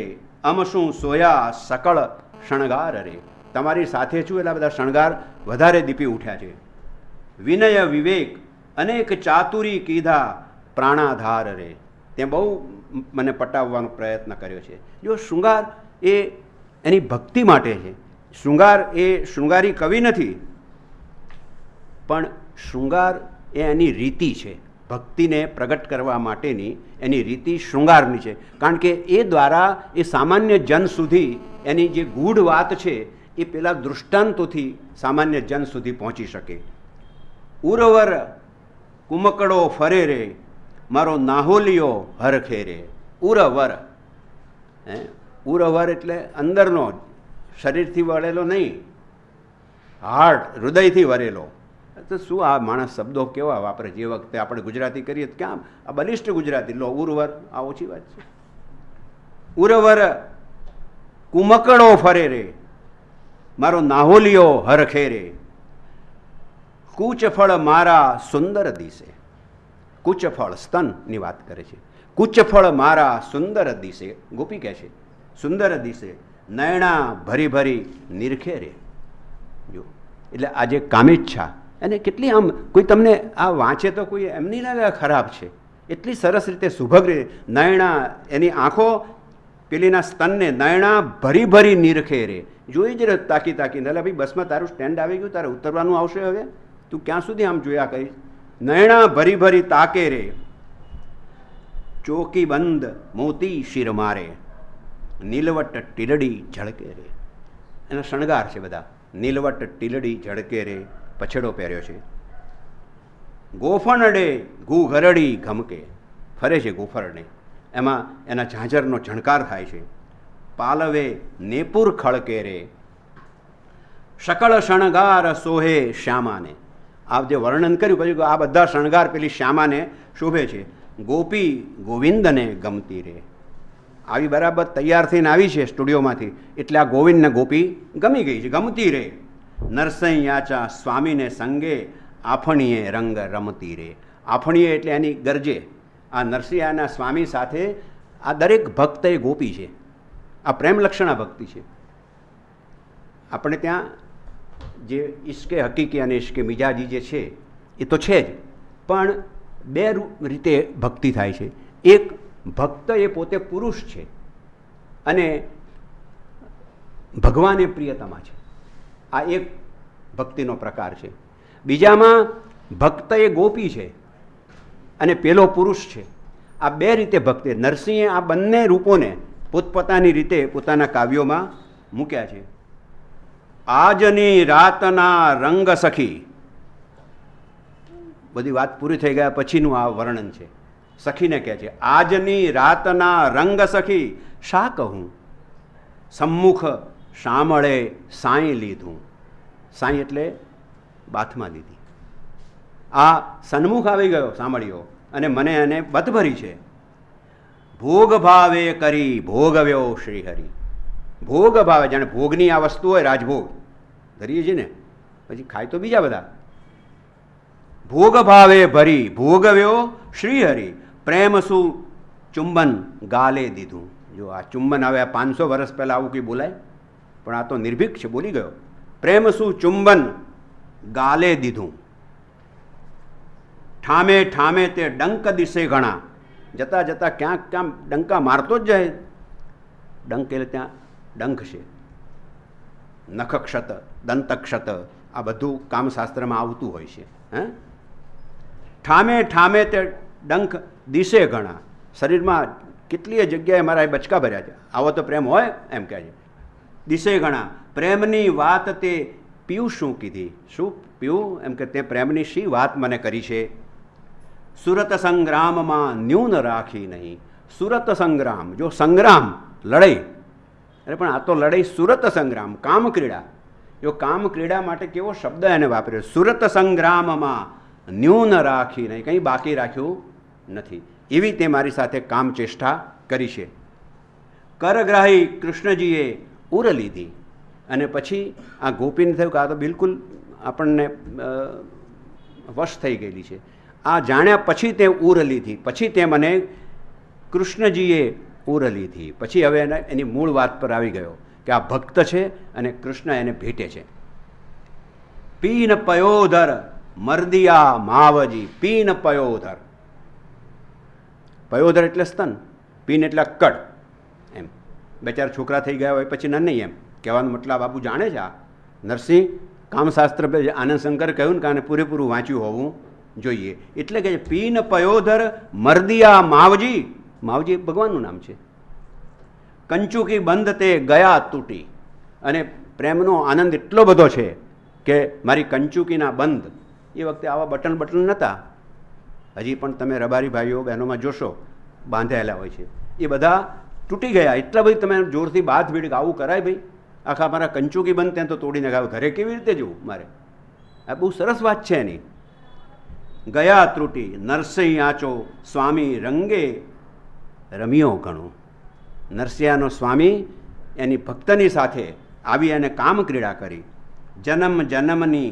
Speaker 1: અમશું સોયા સકળ શણગાર રે. તમારી સાથે છું એટલા બધા શણગાર વધારે દીપી ઉઠ્યા છે. વિનય વિવેક અનેક ચાતુરી કીધા પ્રાણાધાર રે. તે બહુ મને પટાવવાનો પ્રયત્ન કર્યો છે. જો શૃંગાર એ એની ભક્તિ માટે છે. શૃંગાર એ શૃંગારી કવિ નથી, પણ શૃંગાર એ એની રીતિ છે. ભક્તિને પ્રગટ કરવા માટેની એની રીતિ શૃંગારની છે. કારણ કે એ દ્વારા એ સામાન્ય જન સુધી એની જે ગૂઢ વાત છે એ પેલા દૃષ્ટાંતોથી સામાન્ય જન સુધી પહોંચી શકે. ઉરવર કુમકડો ફરે રે, મારો નાહોલિયો હરખે રે. ઉરવર, ઉરવર એટલે અંદરનો, શરીરથી વળેલો નહીં, હાર્ટ, હૃદયથી વરેલો. તો શું આ માણસ શબ્દો કેવા વાપરે! જે વખતે આપણે ગુજરાતી કરીએ તો ક્યાં આ બલિષ્ઠ ગુજરાતી. લો ઉરવર, આ ઓછી વાત છે. ઉરવર કુમકડો ફરે રે, મારો નાહોલિયો હરખે રે. કૂચફળ મારા સુંદર દિશે. કૂચફળ સ્તનની વાત કરે છે. કૂચફળ મારા સુંદર દિશે. ગોપી કહે છે સુંદર દિશે. નયણા ભરી ભરી નિરખે રે. જો એટલે આજે કામેચ્છા અને કેટલી આમ કોઈ તમને આ વાંચે તો કોઈ એમ નહીં લાગે ખરાબ છે. એટલી સરસ રીતે સુભગ રીતે નયણા, એની આંખો પેલીના સ્તનને નયણા ભરી ભરી નિરખે રે. જોઈ જ રહે તાકી તાકીને. એટલે ભાઈ બસમાં તારું સ્ટેન્ડ આવી ગયું, તારે ઉતરવાનું આવશે, હવે તું ક્યાં સુધી આમ જોયા કરીશ. નયણા ભરી ભરી તાકે રે. ચોકી બંધ મોતી શિર મારે, નીલવટ ટીલડી ઝળકે રે. એના શણગાર છે બધા. નીલવટ ટીલડી ઝળકે રે. પછેડો પહેર્યો છે. ગોફણડે ઘૂઘરડી ઘમકે. ફરે છે ગોફરડે, એમાં એના ઝાંઝરનો ઝણકાર થાય છે. પાલવે નેપુર ખળકે રે. સકળ શણગાર સોહે શ્યામાને. આ જે વર્ણન કર્યું પછી આ બધા શણગાર પેલી શ્યામાને શોભે છે. ગોપી ગોવિંદને ગમતી રે. આવી બરાબર તૈયાર થઈને આવી છે સ્ટુડિયોમાંથી, એટલે આ ગોવિંદને ગોપી ગમી ગઈ છે, ગમતી રે. નરસિંહ યાચા સ્વામીને સંગે આફણીએ રંગ રમતી રે. આફણીએ એટલે એની ગરજે. આ નરસિંહના સ્વામી સાથે આ દરેક ભક્ત એ ગોપી છે. આ પ્રેમલક્ષણા ભક્તિ છે. આપણે ત્યાં જે ઈશ્કે હકીકી અને ઈશ્કે મિજાજી જે છે એ તો છે જ, પણ બે રીતે ભક્તિ થાય છે. એક ભક્ત એ પોતે પુરુષ છે અને ભગવાન એ પ્રિયતમા છે. આ એક ભક્તિનો પ્રકાર છે. બીજામાં ભક્ત એ ગોપી છે અને પેલો પુરુષ છે. આ બે રીતે ભક્તિ. નરસિંહે આ બંને રૂપોને પોતપોતાની રીતે પોતાના કાવ્યોમાં મૂક્યા છે. આજની રાતના રંગ સખી, બધી વાત પૂરી થઈ ગયા પછીનું આ વર્ણન છે. સખીને કહે છે, આજની રાતના રંગ સખી શા કહું, સમ્મુખ શામળે સાંઈ લીધું. સાંઈ એટલે બાથમાં લીધી. આ સન્મુખ આવી ગયો સાંભળ્યો અને મને એને બતભરી છે. ભોગ ભાવે કરી ભોગવ્યો શ્રીહરિ. ભોગ ભાવે, જાણે ભોગની આ વસ્તુ હોય, રાજભોગ ધરીએ છીએ ને, પછી ખાય તો બીજા બધા. ભોગ ભાવે ભરી ભોગવ્યો શ્રીહરિ, પ્રેમ શું ચુંબન ગાલે દીધું. જો આ ચુંબન આવે, આ 500 વર્ષ પહેલાં આવું કંઈ બોલાય, પણ આ તો નિર્ભીક છે, બોલી ગયો. પ્રેમ શું ચુંબન ગાલે દીધું, ઠામે ઠામે તે ડંક દિશે ઘણા. જતાં જતાં ક્યાંક ક્યાં ડંકા મારતો જ જાય. ડંક એટલે ત્યાં ડંખ છે, નખક્ષત, દંતક્ષત, આ બધું કામશાસ્ત્રમાં આવતું હોય છે. ઠામે ઠામે તે ડંખ દિશે ઘણા. શરીરમાં કેટલીય જગ્યાએ મારા બચકા ભર્યા છે. આવો તો પ્રેમ હોય એમ કહે છે. દિશે ઘણા પ્રેમની વાત તે પીવું શું કીધી. શું પીવું એમ કે તે પ્રેમની શી વાત મને કરી છે. સુરત સંગ્રામમાં ન્યૂન રાખી નહીં. સુરત સંગ્રામ, જો સંગ્રામ લડાઈ, અરે પણ આ તો લડાઈ સુરત સંગ્રામ, કામ ક્રીડા. જો કામ ક્રીડા માટે કેવો શબ્દ એને વાપર્યો. સુરત સંગ્રામમાં ન્યૂન રાખી નહીં, કંઈ બાકી રાખ્યું નથી. એવી તે મારી સાથે કામ ચેષ્ટા કરી છે. કરગ્રાહી કૃષ્ણજીએ ઉર લીધી. અને પછી આ ગોપીને થયું કે આ તો બિલકુલ આપણને વશ થઈ ગયેલી છે. આ જાણ્યા પછી તે ઉર લીધી, પછી તે મને કૃષ્ણજીએ ઉર લીધી. પછી હવે એની મૂળ વાત પર આવી ગયો કે આ ભક્ત છે અને કૃષ્ણ એને ભેટે છે. પીન પયોધર મર્દિયા માવજી. પીન પયોધર, પયોધર એટલે સ્તન, પીન એટલે કડ. એમ બેચાર છોકરા થઈ ગયા હોય પછી નહીં એમ કહેવાનો મતલબ બાપુ જાણે છે. આ નરસિંહ કામશાસ્ત્ર આનંદ શંકર કહ્યું ને કે આને પૂરેપૂરું વાંચ્યું હોવું જોઈએ. એટલે કે પીન પયોધર મર્દિયા માવજી. માવજી ભગવાનનું નામ છે. કંચુકી બંધ તે ગયા તૂટી. અને પ્રેમનો આનંદ એટલો બધો છે કે મારી કંચુકીના બંધ, એ વખતે આવા બટન નહોતા. હજી પણ તમે રબારી ભાઈઓ બહેનોમાં જોશો બાંધેલા હોય છે, એ બધા તૂટી ગયા. એટલા બધી તમે જોરથી બાદ ભીડ કે આવું કરાય ભાઈ, આખા મારા કંચુકી બંધ ત્યાં તો તોડી નખાવે, ઘરે કેવી રીતે જવું મારે. આ બહુ સરસ વાત છે એની. ગયા ત્રુટી નરસિંહ આચો સ્વામી રંગે રમ્યો ઘણું. નરસિંહનો સ્વામી એની ભક્તની સાથે આવી અને કામ ક્રીડા કરી. જન્મ જન્મની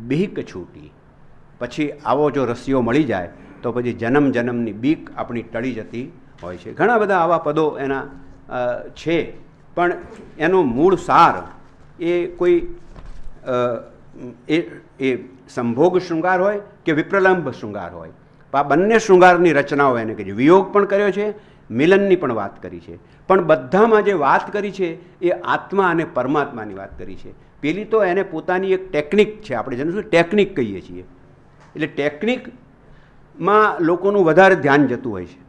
Speaker 1: બીક છૂટી. પછી આવો જો રસિયો મળી જાય તો પછી જન્મ જન્મની બીક આપણી ટળી જતી હોય છે. ઘણા બધા આવા પદો એના છે, પણ એનો મૂળ સાર એ કોઈ એ સંભોગ શૃંગાર હોય કે વિપ્રલંબ શૃંગાર હોય. આ બંને શૃંગારની રચનાઓ એને કહી છે. વિયોગ પણ કર્યો છે, મિલનની પણ વાત કરી છે, પણ બધામાં જે વાત કરી છે એ આત્મા અને પરમાત્માની વાત કરી છે. પેલી તો એને પોતાની એક ટેકનિક છે, આપણે જેને શું ટેકનિક કહીએ છીએ. એટલે ટેકનિકમાં લોકોનું વધારે ધ્યાન જતું હોય છે,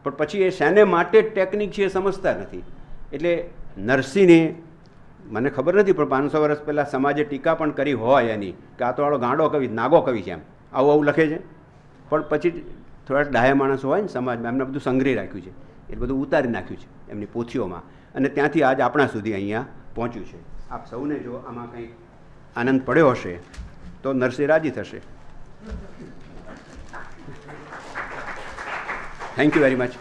Speaker 1: પણ પછી એ શેને માટે ટેકનિક છે એ સમજતા નથી. એટલે નરસિંહને મને ખબર નથી, પણ 500 વર્ષ પહેલાં સમાજે ટીકા પણ કરી હોય એની કે આ તો વાળો ગાંડો કવિ, નાગો કવિ છે, એમ આવું આવું લખે છે. પણ પછી થોડા ડાયા માણસો હોય ને સમાજમાં, એમને બધું સંગ્રહી રાખ્યું છે, એટલે બધું ઉતારી નાખ્યું છે એમની પોથીઓમાં, અને ત્યાંથી આજ આપણા સુધી અહીંયા પહોંચ્યું છે. આપ સૌને જો આમાં કંઈ આનંદ પડ્યો હશે તો નરસિંહ રાજી થશે. Thank you very much.